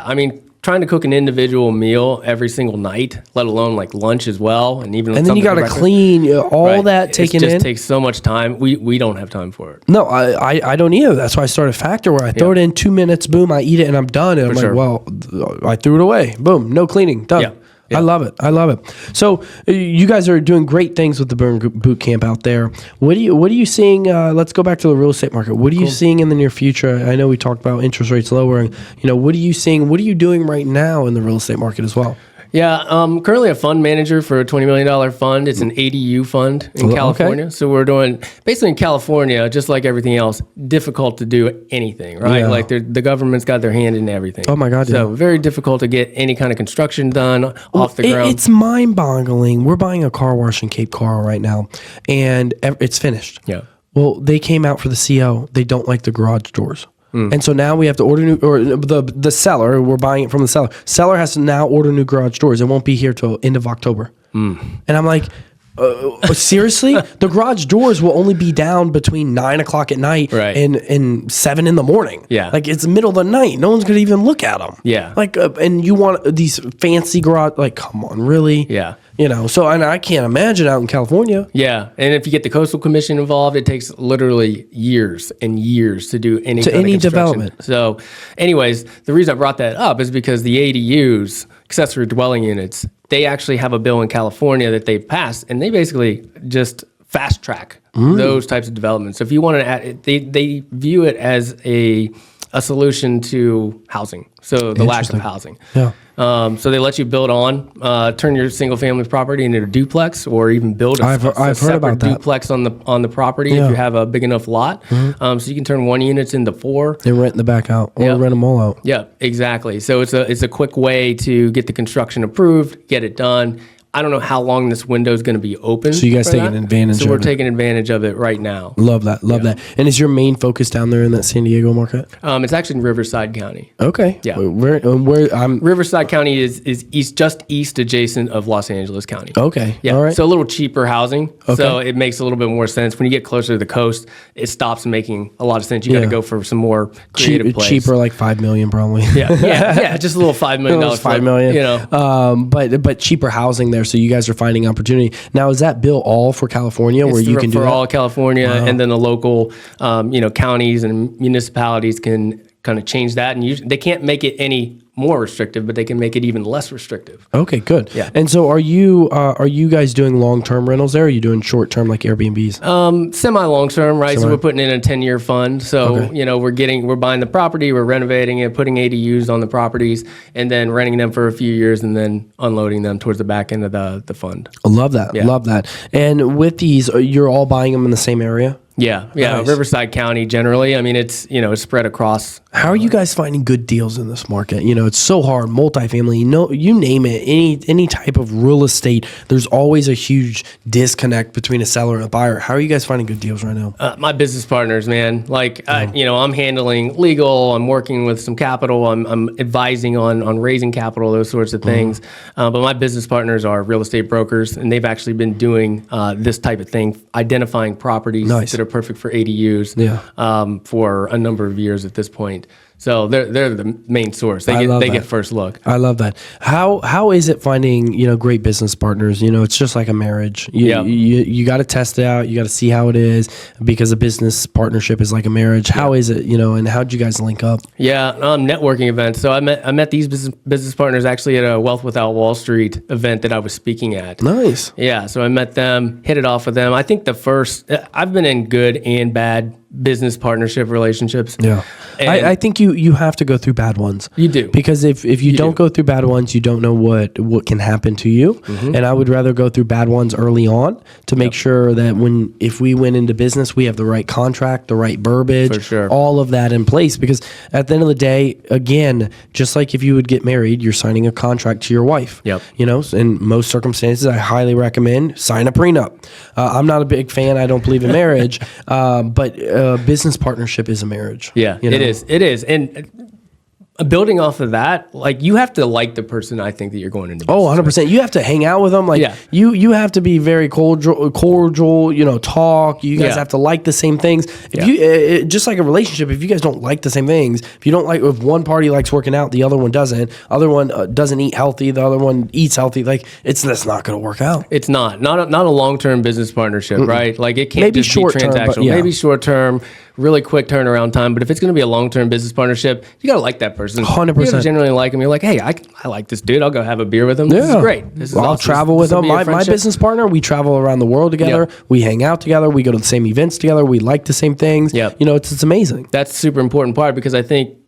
I mean, trying to cook an individual meal every single night, let alone like lunch as well, and even And then you got to clean all that taken It just in. takes so much time. We don't have time for it. No, I don't either. That's why I started Factor, where I throw it in 2 minutes, boom, I eat it and I'm done. And I'm sure. like, well, I threw it away. Boom, no cleaning, done. Yeah. Yeah. I love it. So you guys are doing great things with the Burn Boot Camp out there. What are you seeing? Let's go back to the real estate market. What are you seeing in the near future? I know we talked about interest rates lowering. What are you seeing? What are you doing right now in the real estate market as well? Yeah, currently a fund manager for a $20 million fund. It's an ADU fund in Okay. California. So we're doing, basically in California, just like everything else, difficult to do anything, right? Yeah. Like the government's got their hand in everything. Oh my God, So yeah. very difficult to get any kind of construction done off the ground. It's mind-boggling. We're buying a car wash in Cape Coral right now, and it's finished. Yeah. Well, they came out for the CO. They don't like the garage doors. And so now we have to order new, or the seller, we're buying it from the seller. Seller has to now order new garage doors. It won't be here till end of October. And I'm like, seriously? The garage doors will only be down between 9 o'clock at night Right. and 7 in the morning. Yeah. Like it's the middle of the night. No one's going to even look at them. Yeah. Like, and you want these fancy garage, like, come on, really? Yeah. So and I can't imagine out in California. Yeah, and if you get the coastal commission involved, it takes literally years and years to do any To kind any of construction. development. So, anyways, the reason I brought that up is because the ADUs, accessory dwelling units, they actually have a bill in California that they passed, and they basically just fast track those types of developments. So if you want to add, they view it as a solution to housing. So the lack of housing. Yeah. So they let you build on, turn your single family property into a duplex, or even build I've heard separate about that. duplex on the property Yeah. if you have a big enough lot. So you can turn one unit into 4. They rent the back out or Yeah. rent them all out. Yeah, exactly. So it's a quick way to get the construction approved, get it done. I don't know how long this window is going to be open. So you guys for taking that. advantage So of we're it. taking advantage of it right now. Love that. That. And is your main focus down there in that San Diego market? It's actually in Riverside County. Okay. Yeah. Where I'm. Riverside County is just east adjacent of Los Angeles County. Okay. Yeah, All right. so a little cheaper housing. Okay. So it makes a little bit more sense. When you get closer to the coast, it stops making a lot of sense. You got to Yeah. go for some more creative place. cheaper, like $5 million probably. Yeah, just a little $5 million. $5 million. But cheaper housing there, so you guys are finding opportunity. Now, is that bill all for California, where you can do for that? all of California, and then the local, counties and municipalities can kind of change that, and they can't make it any more restrictive, but they can make it even less restrictive. Okay, good. Yeah. And so are you guys doing long-term rentals there? Or are you doing short-term like Airbnbs? Semi long-term, right? So Semi. we're putting in a 10-year fund. So, Okay. we're buying the property, we're renovating it, putting ADUs on the properties, and then renting them for a few years and then unloading them towards the back end of the fund. I love that. Yeah. Love that. And with these, you're all buying them in the same area? Yeah. Nice. Riverside County generally. I mean, it's spread across. How are you guys finding good deals in this market? It's so hard. Multifamily, you name it. Any type of real estate, there's always a huge disconnect between a seller and a buyer. How are you guys finding good deals right now? My business partners, man. I'm handling legal. I'm working with some capital. I'm advising on raising capital, those sorts of things. But my business partners are real estate brokers, and they've actually been doing this type of thing, identifying properties Nice. that are perfect for ADUs for a number of years at this point. So they're the main source. They get first look. I love that. How is it finding great business partners? It's just like a marriage. You got to test it out. You got to see how it is, because a business partnership is like a marriage. How is it? And how'd you guys link up? Yeah, networking events. So I met these business partners actually at a Wealth Without Wall Street event that I was speaking at. Nice. Yeah, so I met them, hit it off with them. I think I've been in good and bad business partnership relationships. Yeah. I think you have to go through bad ones. You do. Because if you don't go through bad ones, you don't know what can happen to you. Mm-hmm. And I would rather go through bad ones early on to make sure that if we went into business, we have the right contract, the right verbiage, For sure. all of that in place. Because at the end of the day, again, just like if you would get married, you're signing a contract to your wife. Yep. In most circumstances, I highly recommend sign a prenup. I'm not a big fan. I don't believe in marriage, but business partnership is a marriage. Yeah, it is. And building off of that, you have to like the person I think that you're going into business 100%. You have to hang out with them. You have to be very cordial, talk. You guys have to like the same things. If you just like a relationship, if you guys don't like the same things, if one party likes working out, the other one doesn't, other one doesn't eat healthy, the other one eats healthy, that's not going to work out. It's not a long-term business partnership, right? It can't Maybe just be short-term, but transactional. yeah. Maybe short-term, really quick turnaround time. But if it's going to be a long-term business partnership, you got to like that person. 100%. You gotta generally like him. You're like, hey, I like this dude. I'll go have a beer with him. This is great. I'll travel with them. My business partner, we travel around the world together. Yep. We hang out together. We go to the same events together. We like the same things. Yep. It's amazing. That's a super important part, because I think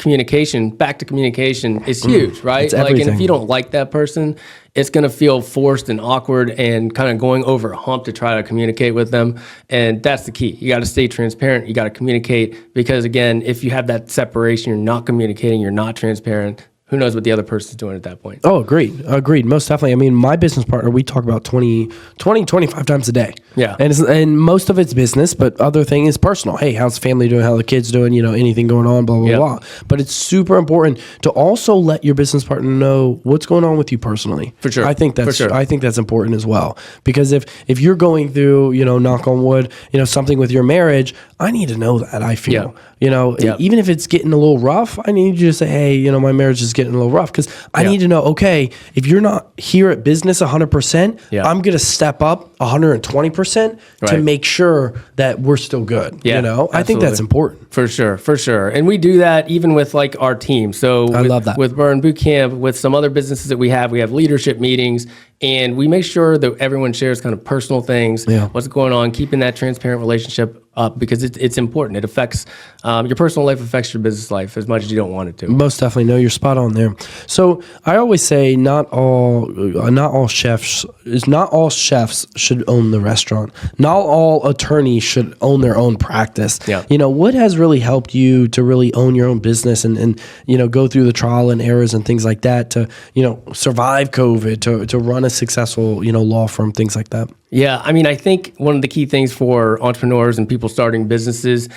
back to communication is huge, right? It's everything. And if you don't like that person, it's going to feel forced and awkward and kind of going over a hump to try to communicate with them. And that's the key. You got to stay transparent. You got to communicate, because again, if you have that separation, you're not communicating, you're not transparent, who knows what the other person's doing at that point. Oh, agreed. Most definitely. I mean, my business partner, we talk about 25 times a day. Yeah. And most of it's business, but other thing is personal. Hey, how's the family doing? How the kids doing? Anything going on, blah, blah, blah. But it's super important to also let your business partner know what's going on with you personally. For sure. I think that's important as well. Because if you're going through, knock on wood, something with your marriage, I need to know that, I feel. Even if it's getting a little rough, I need you to say, hey, my marriage is getting a little rough, because I need to know, okay, if you're not here at business 100%, I'm going to step up 120% to make sure that we're still good. I think that's important. For sure. And we do that even with our team. So I love that. With Burn Boot Camp, with some other businesses that we have leadership meetings, and we make sure that everyone shares kind of personal things, what's going on, keeping that transparent relationship up, because it's important. It affects your personal life, affects your business life as much as you don't want it to. Most definitely. No, you're spot on there. So I always say not all chefs should own the restaurant. Not all attorneys should own their own practice. Yeah. What has really helped you to really own your own business and go through the trial and errors and things like that to survive COVID, to run a successful law firm, things like that? Yeah, I mean, I think one of the key things for entrepreneurs and people starting businesses,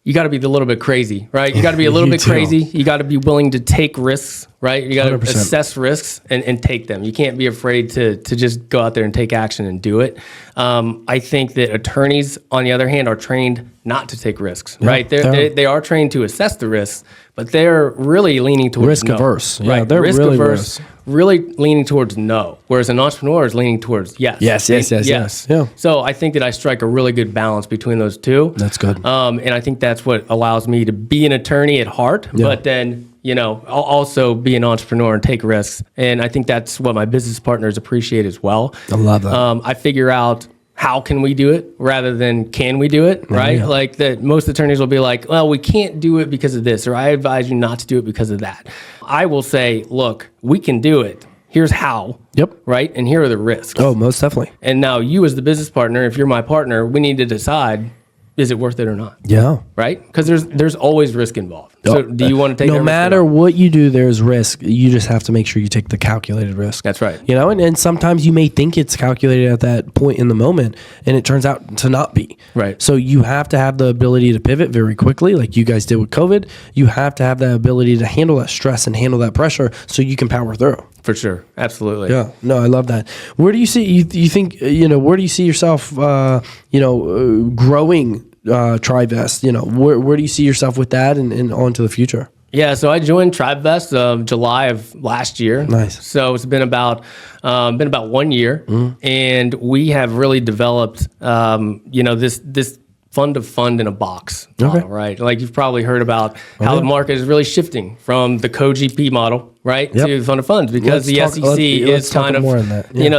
you got to be a little bit crazy, right? You got to be a little bit crazy. You got to be willing to take risks, right? You got to assess risks and take them. You can't be afraid to just go out there and take action and do it. I think that attorneys, on the other hand, are trained not to take risks, right? They are trained to assess the risks, but they're really leaning towards risk no. averse. Right? They're risk really averse, really leaning towards no, whereas an entrepreneur is leaning towards yes. Yes. Yeah. So I think that I strike a really good balance between those two. That's good. And I think that's what allows me to be an attorney at heart, but then also be an entrepreneur and take risks. And I think that's what my business partners appreciate as well. I love that. I figure out how can we do it rather than can we do it, right? Yeah. Like that most attorneys will be like, well, we can't do it because of this, or I advise you not to do it because of that. I will say, look, we can do it. Here's how. Yep. Right? And here are the risks. Oh, most definitely. And now you as the business partner, if you're my partner, we need to decide, is it worth it or not? Yeah. Right? Because there's always risk involved. So do you want to take that no risk matter or not? what you do, there's risk. You just have to make sure you take the calculated risk. That's right. And sometimes you may think it's calculated at that point in the moment, and it turns out to not be. Right. So you have to have the ability to pivot very quickly, like you guys did with COVID. You have to have the ability to handle that stress and handle that pressure so you can power through. For sure. Absolutely. Yeah. No, I love that. Where do you see, you think, where do you see yourself, growing TriVest? Where do you see yourself with that and on to the future? Yeah, so I joined TriVest July of last year. Nice. So it's been about 1 year, and we have really developed this fund of fund in a box model, right? Like you've probably heard about how the market is really shifting from the co-GP model, right, to the fund of funds because the SEC is kind of,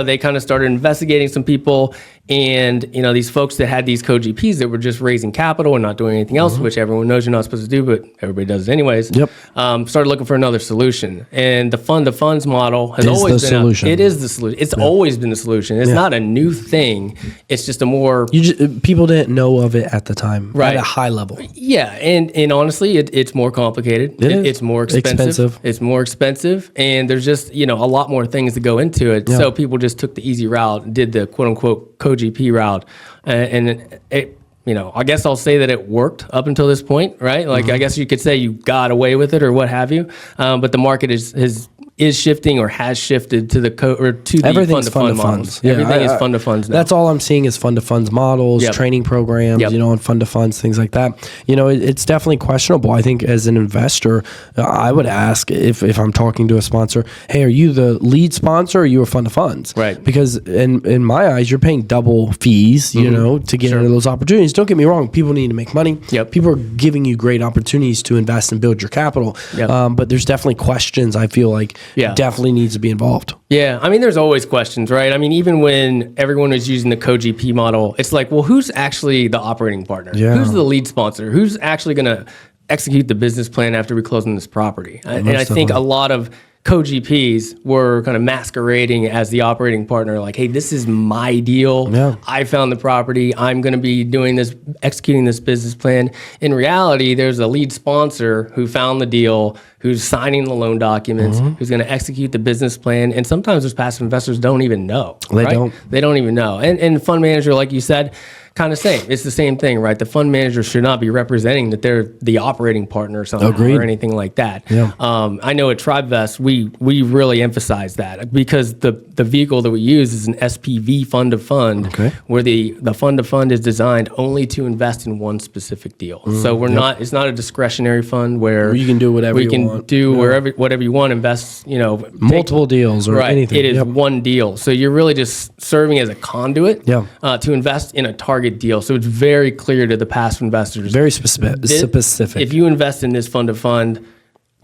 they kind of started investigating some people, and these folks that had these co-GPs that were just raising capital and not doing anything else, which everyone knows you're not supposed to do, but everybody does it anyways. Started looking for another solution, and the fund of funds model has always been it is the solution. It's always been the solution. It's not a new thing. It's just a more people didn't know of it at the time, right, at a high level. Yeah, and honestly, it's more complicated. It's more expensive. It's more expensive, and there's just a lot more things that go into it. So people just took the easy route, did the quote unquote co-GP route, and it. I guess I'll say that it worked up until this point, right? Like I guess you could say you got away with it or what have you, but the market is shifting or has shifted to the fund of fund models. Yeah, Everything is fund of funds now. That's all I'm seeing is fund of funds models, training programs, and fund of funds, things like that. It's definitely questionable. I think as an investor, I would ask if I'm talking to a sponsor, hey, are you the lead sponsor or are you a fund of funds? Right. Because in my eyes, you're paying double fees, to get into those opportunities. Don't get me wrong. People need to make money. People are giving you great opportunities to invest and build your capital. But there's definitely questions I feel like definitely needs to be involved. Yeah, I mean, there's always questions, right? I mean, even when everyone was using the co-GP model, it's like, well, who's actually the operating partner? Who's the lead sponsor? Who's actually going to execute the business plan after we close on this property? And I think a lot of co-GPs were kind of masquerading as the operating partner, like, hey, this is my deal. I found the property. I'm going to be doing this, executing this business plan. In reality, there's a lead sponsor who found the deal, who's signing the loan documents, who's going to execute the business plan. And sometimes those passive investors don't even know. They don't even know. And fund manager, like you said, kind of same. It's the same thing, right? The fund manager should not be representing that they're the operating partner somehow or anything like that. I know at TriVest, we really emphasize that because the vehicle that we use is an SPV fund of fund, where the fund of fund is designed only to invest in one specific deal. So we're not. It's not a discretionary fund where you can do whatever you want. Whatever you want. Invest. Multiple deals or anything. It is one deal. So you're really just serving as a conduit to invest in a target deal. So it's very clear to the passive investors. Very specific. If you invest in this fund of fund,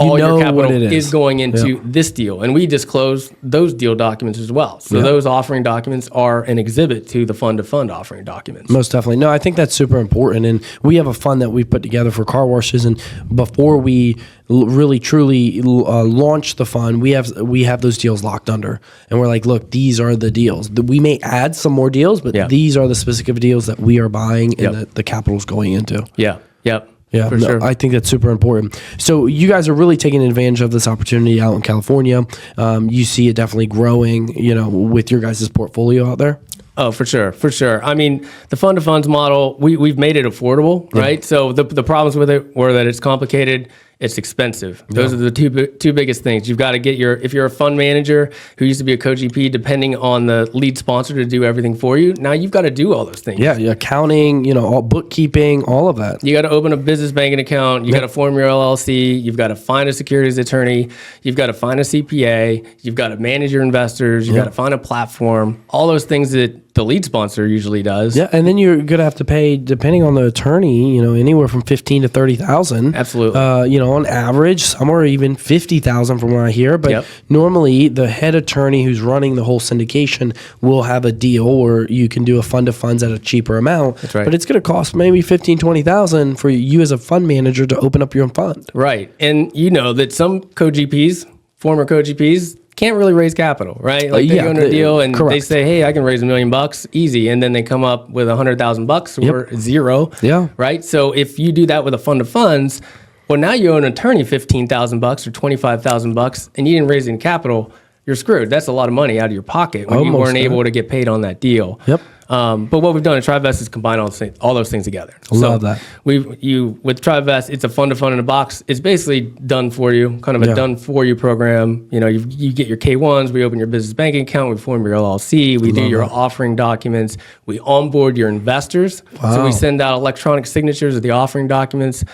all your capital is going into this deal. And we disclose those deal documents as well. So those offering documents are an exhibit to the fund of fund offering documents. Most definitely. No, I think that's super important. And we have a fund that we've put together for car washes. And before we really truly launch the fund, we have those deals locked under. And we're like, look, these are the deals. We may add some more deals, but these are the specific deals that we are buying and that the capital is going into. Yeah, for sure. I think that's super important. So you guys are really taking advantage of this opportunity out in California. You see it definitely growing, with your guys' portfolio out there. Oh, for sure. I mean, the fund of funds model, we've made it affordable, right? So the problems with it were that it's complicated, it's expensive. Those are the two biggest things. You've got to get if you're a fund manager who used to be a co-GP, depending on the lead sponsor to do everything for you, now you've got to do all those things. Yeah, accounting, all bookkeeping, all of that. You got to open a business banking account. You got to form your LLC. You've got to find a securities attorney. You've got to find a CPA. You've got to manage your investors. You've got to find a platform. All those things that the lead sponsor usually does. Yeah, and then you're gonna have to pay, depending on the attorney, anywhere from 15 to 30,000. Absolutely. On average, some are even 50,000 from what I hear. But normally, the head attorney who's running the whole syndication will have a deal where you can do a fund of funds at a cheaper amount. That's right. But it's gonna cost maybe 15, 20,000 for you as a fund manager to open up your own fund. Right, and that some co-GPs, former co-GPs, can't really raise capital, right? Like they go into a deal and they say, "Hey, I can raise $1 million easy," and then they come up with $100,000 or zero. Yeah. Right. So if you do that with a fund of funds, well, now you owe an attorney $15,000 or $25,000, and you didn't raise any capital. You're screwed. That's a lot of money out of your pocket when you weren't able to get paid on that deal. Yep. But what we've done at TriVest is combine all those things together. Love that. With TriVest, it's a fund of fund in a box. It's basically done for you, kind of a done for you program. You get your K1s. We open your business banking account. We form your LLC. We do your offering documents. We onboard your investors. Wow. So we send out electronic signatures of the offering documents.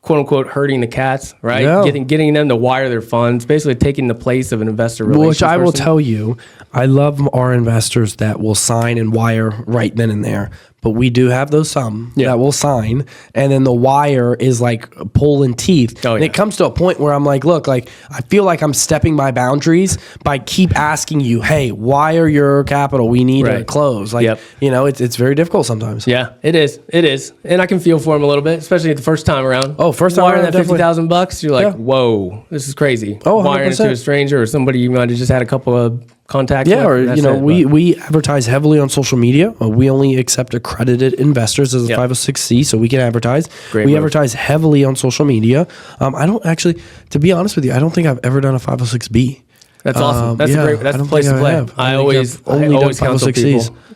"Quote unquote," herding the cats, right? Yeah. Getting them to wire their funds, basically taking the place of an investor relations Which I will person. tell you, I love our investors that will sign and wire right then and there. But we do have those some that will sign, and then the wire is like pulling teeth. Oh, and it comes to a point where I'm like, look, I feel like I'm stepping my boundaries by keep asking you, hey, wire your capital. We need to close. It's very difficult sometimes. Yeah, it is. It is. And I can feel for them a little bit, especially the first time around. Oh, first time wiring around, that $50,000, you're like, whoa, this is crazy. Oh, 100%. Wiring it to a stranger or somebody you might have just had a couple of contacts with. Yeah, we advertise heavily on social media. We only accept accredited investors as a 506c, so we can advertise. Great we move. advertise heavily on social media. I don't actually, to be honest with you, I don't think I've ever done a 506b. That's awesome. That's that's the place to play. I always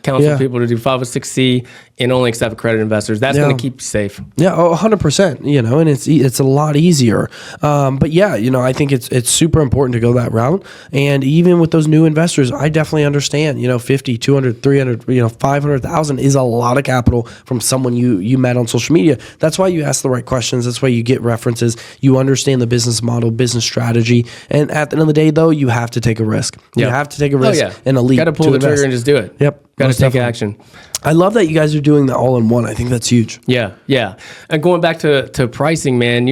counsel people to do 506c and only accept accredited investors. That's going to keep you safe. Yeah, 100%. And it's a lot easier. But I think it's super important to go that route. And even with those new investors, I definitely understand. 50, 200, 300, 500,000 is a lot of capital from someone you met on social media. That's why you ask the right questions. That's why you get references. You understand the business model, business strategy, and at the end of the day, though, you have to take a risk. You have to take a risk and a leap. Got to pull the trigger and just do it. Yep. Got to take action. I love that you guys are doing the all-in-one. I think that's huge. Yeah. And going back to pricing, man,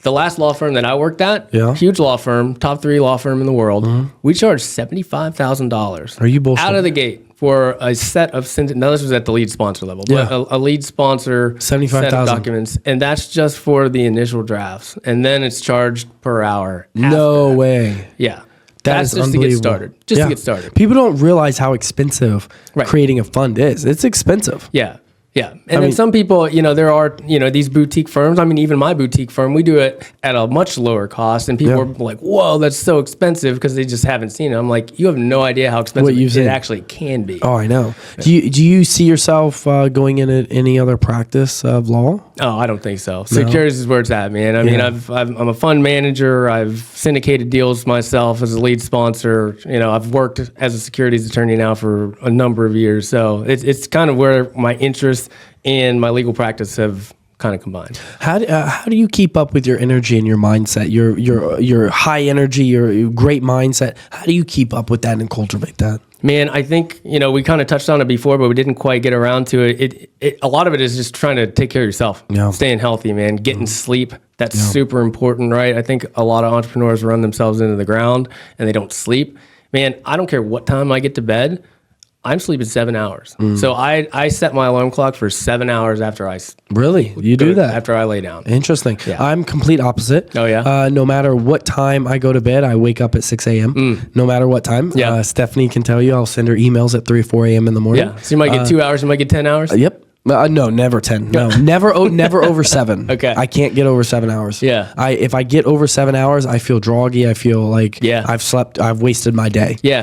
the last law firm that I worked at, huge law firm, top 3 law firm in the world, we charged $75,000. Are you bullshit? Out of the gate for a set of now this was at the lead sponsor level, but a lead sponsor set of documents, and that's just for the initial drafts, and then it's charged per hour. No way. Yeah. That's just to get started. To get started. People don't realize how expensive creating a fund is. It's expensive. Yeah. And then some people, there are, these boutique firms. I mean, even my boutique firm, we do it at a much lower cost. And people are like, whoa, that's so expensive because they just haven't seen it. I'm like, you have no idea how expensive it actually can be. Oh, I know. Yeah. Do you see yourself going in any other practice of law? Oh, I don't think so. Securities is where it's at, man. I mean, I'm a fund manager. I've syndicated deals myself as a lead sponsor. I've worked as a securities attorney now for a number of years. So it's kind of where my interest and my legal practice have kind of combined. How do you keep up with your energy and your mindset, your high energy, your great mindset? How do you keep up with that and cultivate that? Man, I think, we kind of touched on it before, but we didn't quite get around to it. A lot of it is just trying to take care of yourself, staying healthy, man, getting sleep. That's super important, right? I think a lot of entrepreneurs run themselves into the ground and they don't sleep. Man, I don't care what time I get to bed. I'm sleeping 7 hours. So I set my alarm clock for 7 hours after I Really? You do that? After I lay down. Interesting. Yeah. I'm complete opposite. Oh, yeah? No matter what time I go to bed, I wake up at 6 a.m. No matter what time. Yeah. Stephanie can tell you, I'll send her emails at 3 or 4 a.m. in the morning. Yeah. So you might get 2 hours, you might get 10 hours? Yep. No, never 10. No, never over 7. Okay. I can't get over 7 hours. Yeah. If I get over 7 hours, I feel groggy. I feel like I've wasted my day. Yeah.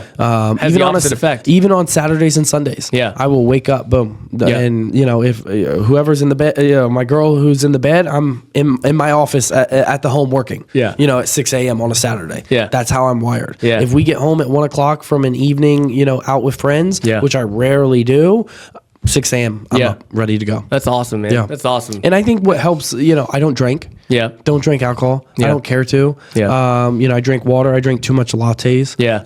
Has the opposite effect. Even on Saturdays and Sundays. Yeah. I will wake up, boom. Yeah. And, if whoever's in the bed, my girl who's in the bed, I'm in my office at the home working. Yeah. At 6 a.m. on a Saturday. Yeah. That's how I'm wired. Yeah. If we get home at 1 o'clock from an evening, out with friends, which I rarely do, 6 a.m. I'm up, ready to go. That's awesome, man. Yeah. That's awesome. And I think what helps, I don't drink. Yeah. Don't drink alcohol. Yeah. I don't care to. Yeah. I drink water. I drink too much lattes. Yeah.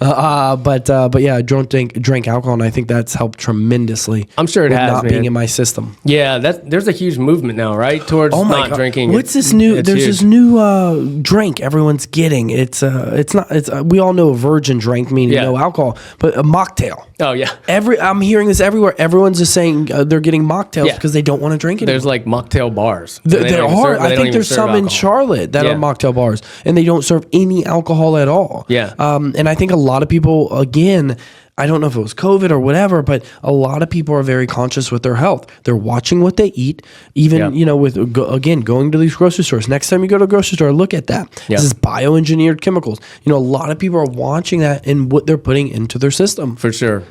But yeah, I don't drink alcohol, and I think that's helped tremendously. I'm sure it with has, not man. being in my system. Yeah, there's a huge movement now, right, towards not drinking. What's this new? There's this new drink everyone's getting. It's we all know a virgin drink, meaning no alcohol, but a mocktail. Oh yeah. I'm hearing this everywhere. Everyone's just saying they're getting mocktails because they don't want to drink it. There's like mocktail bars. There are. I think there's some in Charlotte that are mocktail bars, and they don't serve any alcohol at all. Yeah. And I think a lot of people, again, I don't know if it was COVID or whatever, but a lot of people are very conscious with their health. They're watching what they eat, even, with, going to these grocery stores. Next time you go to a grocery store, look at that. This is bioengineered chemicals. A lot of people are watching that and what they're putting into their system. For sure.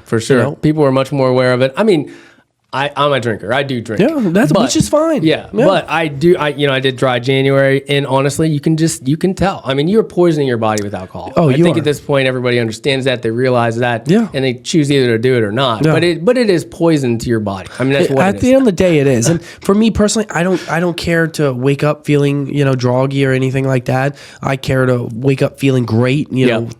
People are much more aware of it. I mean, I'm a drinker. I do drink. Yeah, which is fine. Yeah, but I did dry January, and honestly, you can tell. I mean, you're poisoning your body with alcohol. I think at this point, everybody understands that. They realize that, and they choose either to do it or not. Yeah. But it is poison to your body. I mean, that's what at the end of the day, it is. And for me personally, I don't care to wake up feeling groggy or anything like that. I care to wake up feeling great,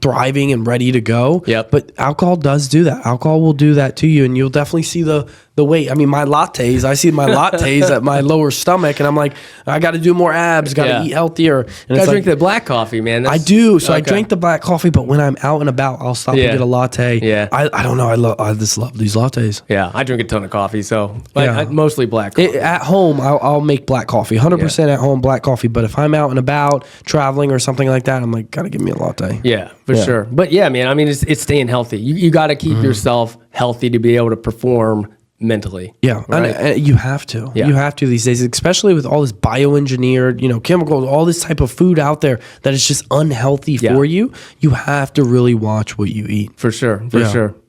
thriving and ready to go. Yep. But alcohol does do that. Alcohol will do that to you, and you'll definitely see the weight. I mean, my lattes, I see my lattes at my lower stomach, and I'm like, I got to do more abs, got to eat healthier. And I drink the black coffee, man. I do. So I drink the black coffee, but when I'm out and about, I'll stop and get a latte. Yeah. I don't know. I just love these lattes. Yeah. I drink a ton of coffee, so mostly black coffee. At home, I'll make black coffee. 100% at home, black coffee. But if I'm out and about, traveling or something like that, I'm like, got to give me a latte. Yeah, for sure. But yeah, man, I mean, it's staying healthy. You got to keep yourself healthy to be able to perform mentally. Yeah, right? and you have to. Yeah. You have to these days, especially with all this bioengineered, chemicals, all this type of food out there that is just unhealthy for you. You have to really watch what you eat. For sure.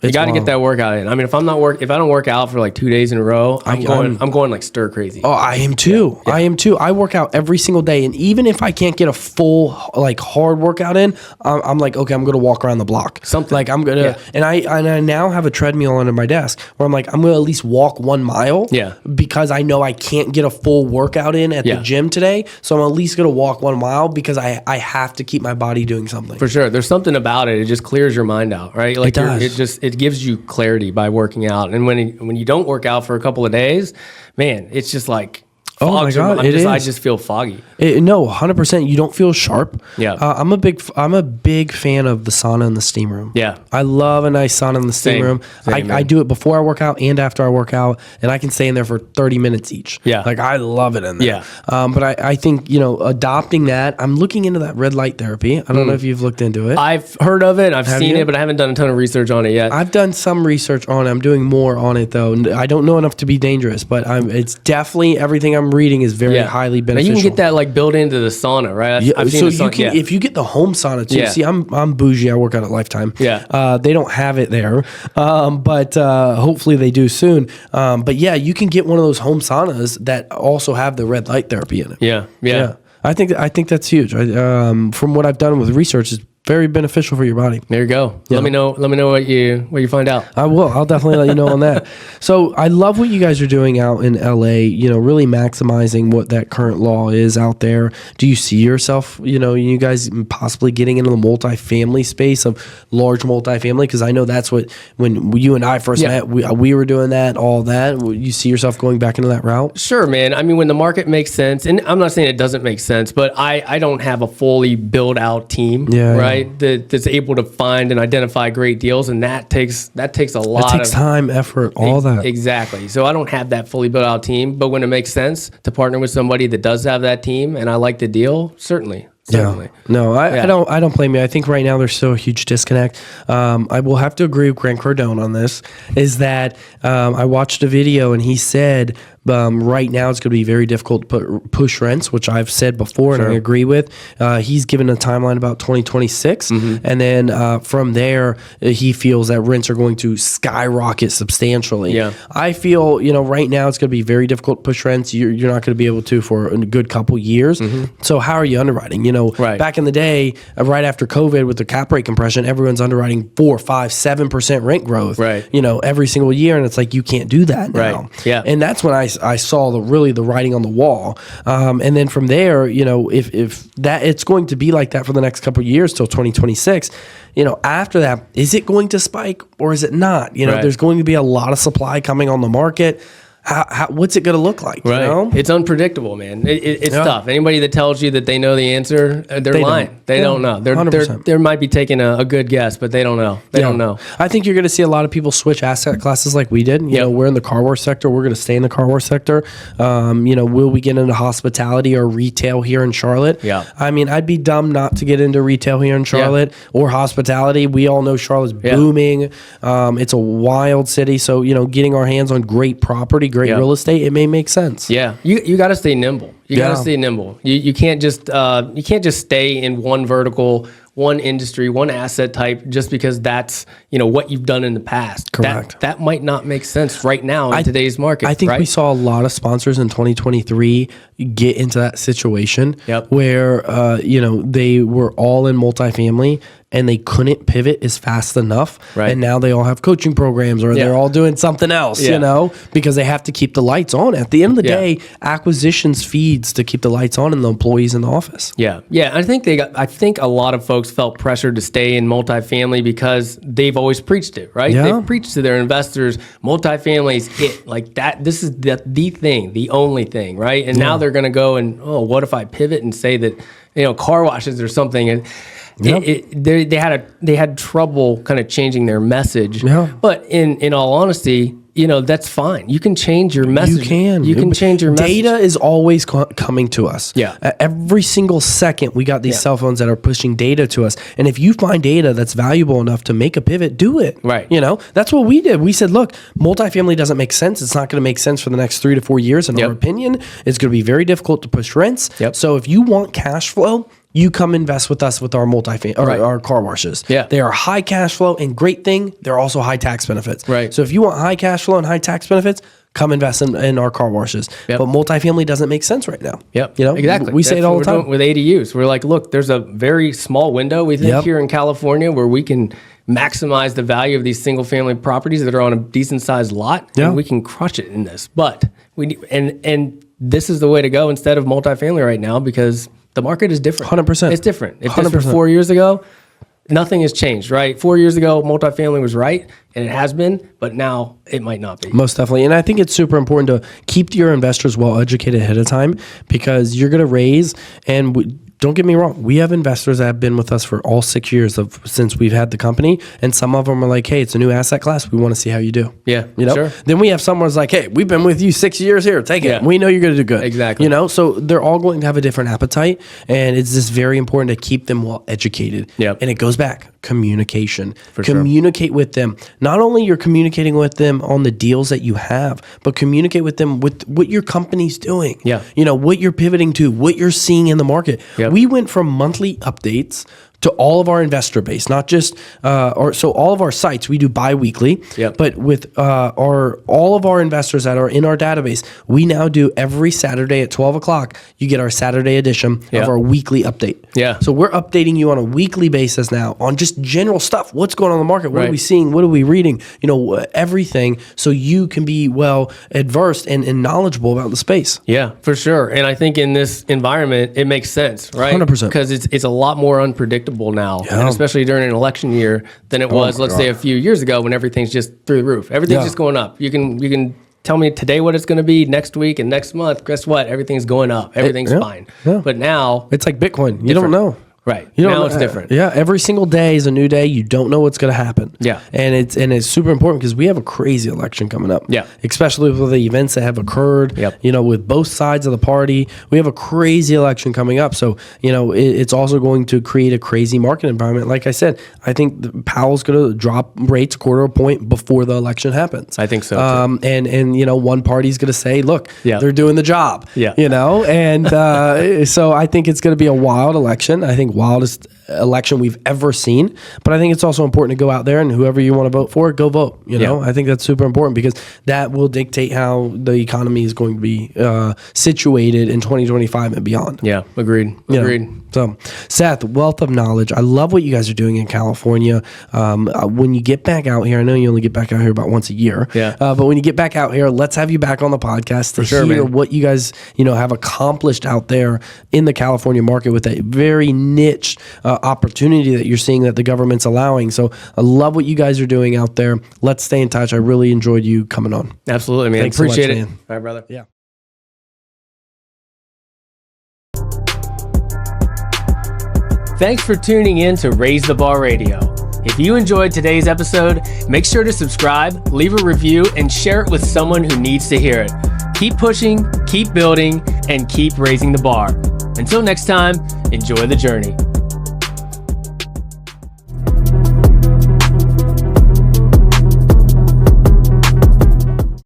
You got to get that workout in. I mean, if I don't work out for like 2 days in a row, I'm going like stir crazy. Oh, I am too. Yeah. I am too. I work out every single day, and even if I can't get a full hard workout in, I'm like, okay, I'm going to walk around the block. Something like I'm gonna, and I now have a treadmill under my desk where I'm like, I'm going to at least walk 1 mile. Yeah. Because I know I can't get a full workout in at the gym today, so I'm at least going to walk 1 mile because I have to keep my body doing something. For sure, there's something about it. It just clears your mind out, right? Like it does. It gives you clarity by working out, and when you don't work out for a couple of days, man, it's just like. Oh my God! I just feel foggy. No, 100%. You don't feel sharp. Yeah. I'm a big fan of the sauna and the steam room. Yeah. I love a nice sauna in the steam room. I do it before I work out and after I work out, and I can stay in there for 30 minutes each. Yeah. Like I love it in there. Yeah. But I think adopting that. I'm looking into that red light therapy. I don't know if you've looked into it. I've heard of it. I've seen it, but I haven't done a ton of research on it yet. I've done some research on it. I'm doing more on it though. I don't know enough to be dangerous, but it's definitely everything I'm reading is very highly beneficial. Now you can get that like built into the sauna, right? I've seen so if you get the home sauna too. See, I'm bougie. I work out at Lifetime. Yeah. They don't have it there, but hopefully they do soon. But yeah, you can get one of those home saunas that also have the red light therapy in it. Yeah. I think that's huge. From what I've done with research, it's very beneficial for your body. There you go. Yeah. Let me know what you find out. I will. I'll definitely let you know on that. So I love what you guys are doing out in LA, really maximizing what that current law is out there. Do you see yourself, you guys possibly getting into the multifamily space of large multifamily? Because I know that's what, when you and I first met, we were doing that, all that. You see yourself going back into that route? Sure, man. I mean, when the market makes sense, and I'm not saying it doesn't make sense, but I don't have a fully built out team, right? That's able to find and identify great deals, and that takes a lot. It takes time, effort, all that. Exactly. So I don't have that fully built out team, but when it makes sense to partner with somebody that does have that team, and I like the deal, certainly. Yeah. No, I don't blame you. I think right now there's still a huge disconnect. I will have to agree with Grant Cardone on this, is that I watched a video and he said right now it's going to be very difficult to push rents, which I've said before and I agree with. He's given a timeline about 2026. And then from there, he feels that rents are going to skyrocket substantially. Yeah. I feel, right now it's going to be very difficult to push rents. You're not going to be able to for a good couple years. So how are you underwriting? Back in the day, right after COVID with the cap rate compression, everyone's underwriting 4, 5, 7% rent growth, every single year. And it's like, you can't do that now. Right. Yeah. And that's when I I saw the writing on the wall. And then from there, if that it's going to be like that for the next couple of years till 2026, after that, is it going to spike or is it not? There's going to be a lot of supply coming on the market. What's it going to look like? Right. It's unpredictable, man. It's tough. Anybody that tells you that they know the answer, they're lying. They don't know. They might be taking a good guess, but they don't know. They don't know. I think you're going to see a lot of people switch asset classes like we did. We're in the car wash sector. We're going to stay in the car wash sector. Will we get into hospitality or retail here in Charlotte? Yeah. I mean, I'd be dumb not to get into retail here in Charlotte or hospitality. We all know Charlotte's booming. It's a wild city. So, getting our hands on great property, great real estate, it may make sense. Yeah, you got to stay nimble. You got to stay nimble. You can't just stay in one vertical, one industry, one asset type just because that's what you've done in the past. Correct. That might not make sense right now in today's market. I think we saw a lot of sponsors in 2023 get into that situation where they were all in multifamily and they couldn't pivot as fast enough. Right. And now they all have coaching programs or they're all doing something else, because they have to keep the lights on. At the end of the day, acquisitions feeds to keep the lights on and the employees in the office. Yeah. I think a lot of folks felt pressured to stay in multifamily because they've always preached it, right? Yeah. They've preached to their investors, multifamily is it. Like that, this is the thing, the only thing, right? And now they're going to go and, what if I pivot and say that, car washes or something? And they had trouble kind of changing their message. Yeah. But in all honesty, that's fine. You can change your message. You can change your message. Data is always coming to us. Yeah. Every single second, we got these cell phones that are pushing data to us. And if you find data that's valuable enough to make a pivot, do it. Right. That's what we did. We said, look, multifamily doesn't make sense. It's not going to make sense for the next 3 to 4 years, in our opinion. It's going to be very difficult to push rents. Yep. So if you want cash flow, you come invest with us with our multifamily or our car washes. Yeah. They are high cash flow and great thing. They're also high tax benefits. Right. So if you want high cash flow and high tax benefits, come invest in our car washes. Yep. But multifamily doesn't make sense right now. Yep. Exactly. We say it all the time with ADUs. We're like, look, there's a very small window we think here in California where we can maximize the value of these single family properties that are on a decent sized lot. Yeah. And we can crush it in this. But and this is the way to go instead of multifamily right now because the market is different. 100%. It's different. If this were 4 years ago, nothing has changed, right? 4 years ago, multifamily was right, and it has been, but now it might not be. Most definitely. And I think it's super important to keep your investors well educated ahead of time because you're going to raise, and don't get me wrong, we have investors that have been with us for all 6 years since we've had the company, and some of them are like, hey, it's a new asset class. We want to see how you do. Yeah, sure. Then we have someone who's like, hey, we've been with you 6 years here. Take it. We know you're going to do good. Exactly. So they're all going to have a different appetite, and it's just very important to keep them well educated. Yep. And it goes back. Communication. Communicate with them. Not only you're communicating with them on the deals that you have, but communicate with them with what your company's doing. Yeah. What you're pivoting to, what you're seeing in the market. Yep. We went from monthly updates to all of our investor base, not just so all of our sites we do bi-weekly. Yep. But with all of our investors that are in our database, we now do every Saturday at 12 o'clock. You get our Saturday edition of our weekly update. Yeah. So we're updating you on a weekly basis now on just general stuff. What's going on in the market? What are we seeing? What are we reading? Everything. So you can be well adversed and knowledgeable about the space. Yeah, for sure. And I think in this environment, it makes sense, right? 100%. Because it's a lot more unpredictable now, and especially during an election year than it was, let's say, a few years ago when everything's just through the roof. Everything's just going up. You can tell me today what it's going to be next week and next month. Guess what? Everything's going up. Everything's fine. Yeah. But now it's like Bitcoin. You don't know. Right. Now it's different. Yeah. Every single day is a new day. You don't know what's going to happen. Yeah. And it's super important because we have a crazy election coming up. Yeah. Especially with the events that have occurred. Yep. With both sides of the party, we have a crazy election coming up. So, it's also going to create a crazy market environment. Like I said, I think Powell's going to drop rates 1/4 point before the election happens. I think so. And one party's going to say, look, they're doing the job. Yeah. And so I think it's going to be a wild election. I think wildest election we've ever seen. But I think it's also important to go out there and whoever you want to vote for, go vote. You know, I think that's super important because that will dictate how the economy is going to be situated in 2025 and beyond. Yeah, agreed. So, Seth, wealth of knowledge. I love what you guys are doing in California. When you get back out here, I know you only get back out here about once a year. Yeah. But when you get back out here, let's have you back on the podcast to hear what you guys, have accomplished out there in the California market with that very niche opportunity that you're seeing that the government's allowing. So I love what you guys are doing out there. Let's stay in touch. I really enjoyed you coming on. Absolutely, man. Thanks Appreciate so much, it. man. All right, brother. Yeah. Thanks for tuning in to Raise the Bar Radio. If you enjoyed today's episode, make sure to subscribe, leave a review, and share it with someone who needs to hear it. Keep pushing, keep building, and keep raising the bar. Until next time, enjoy the journey.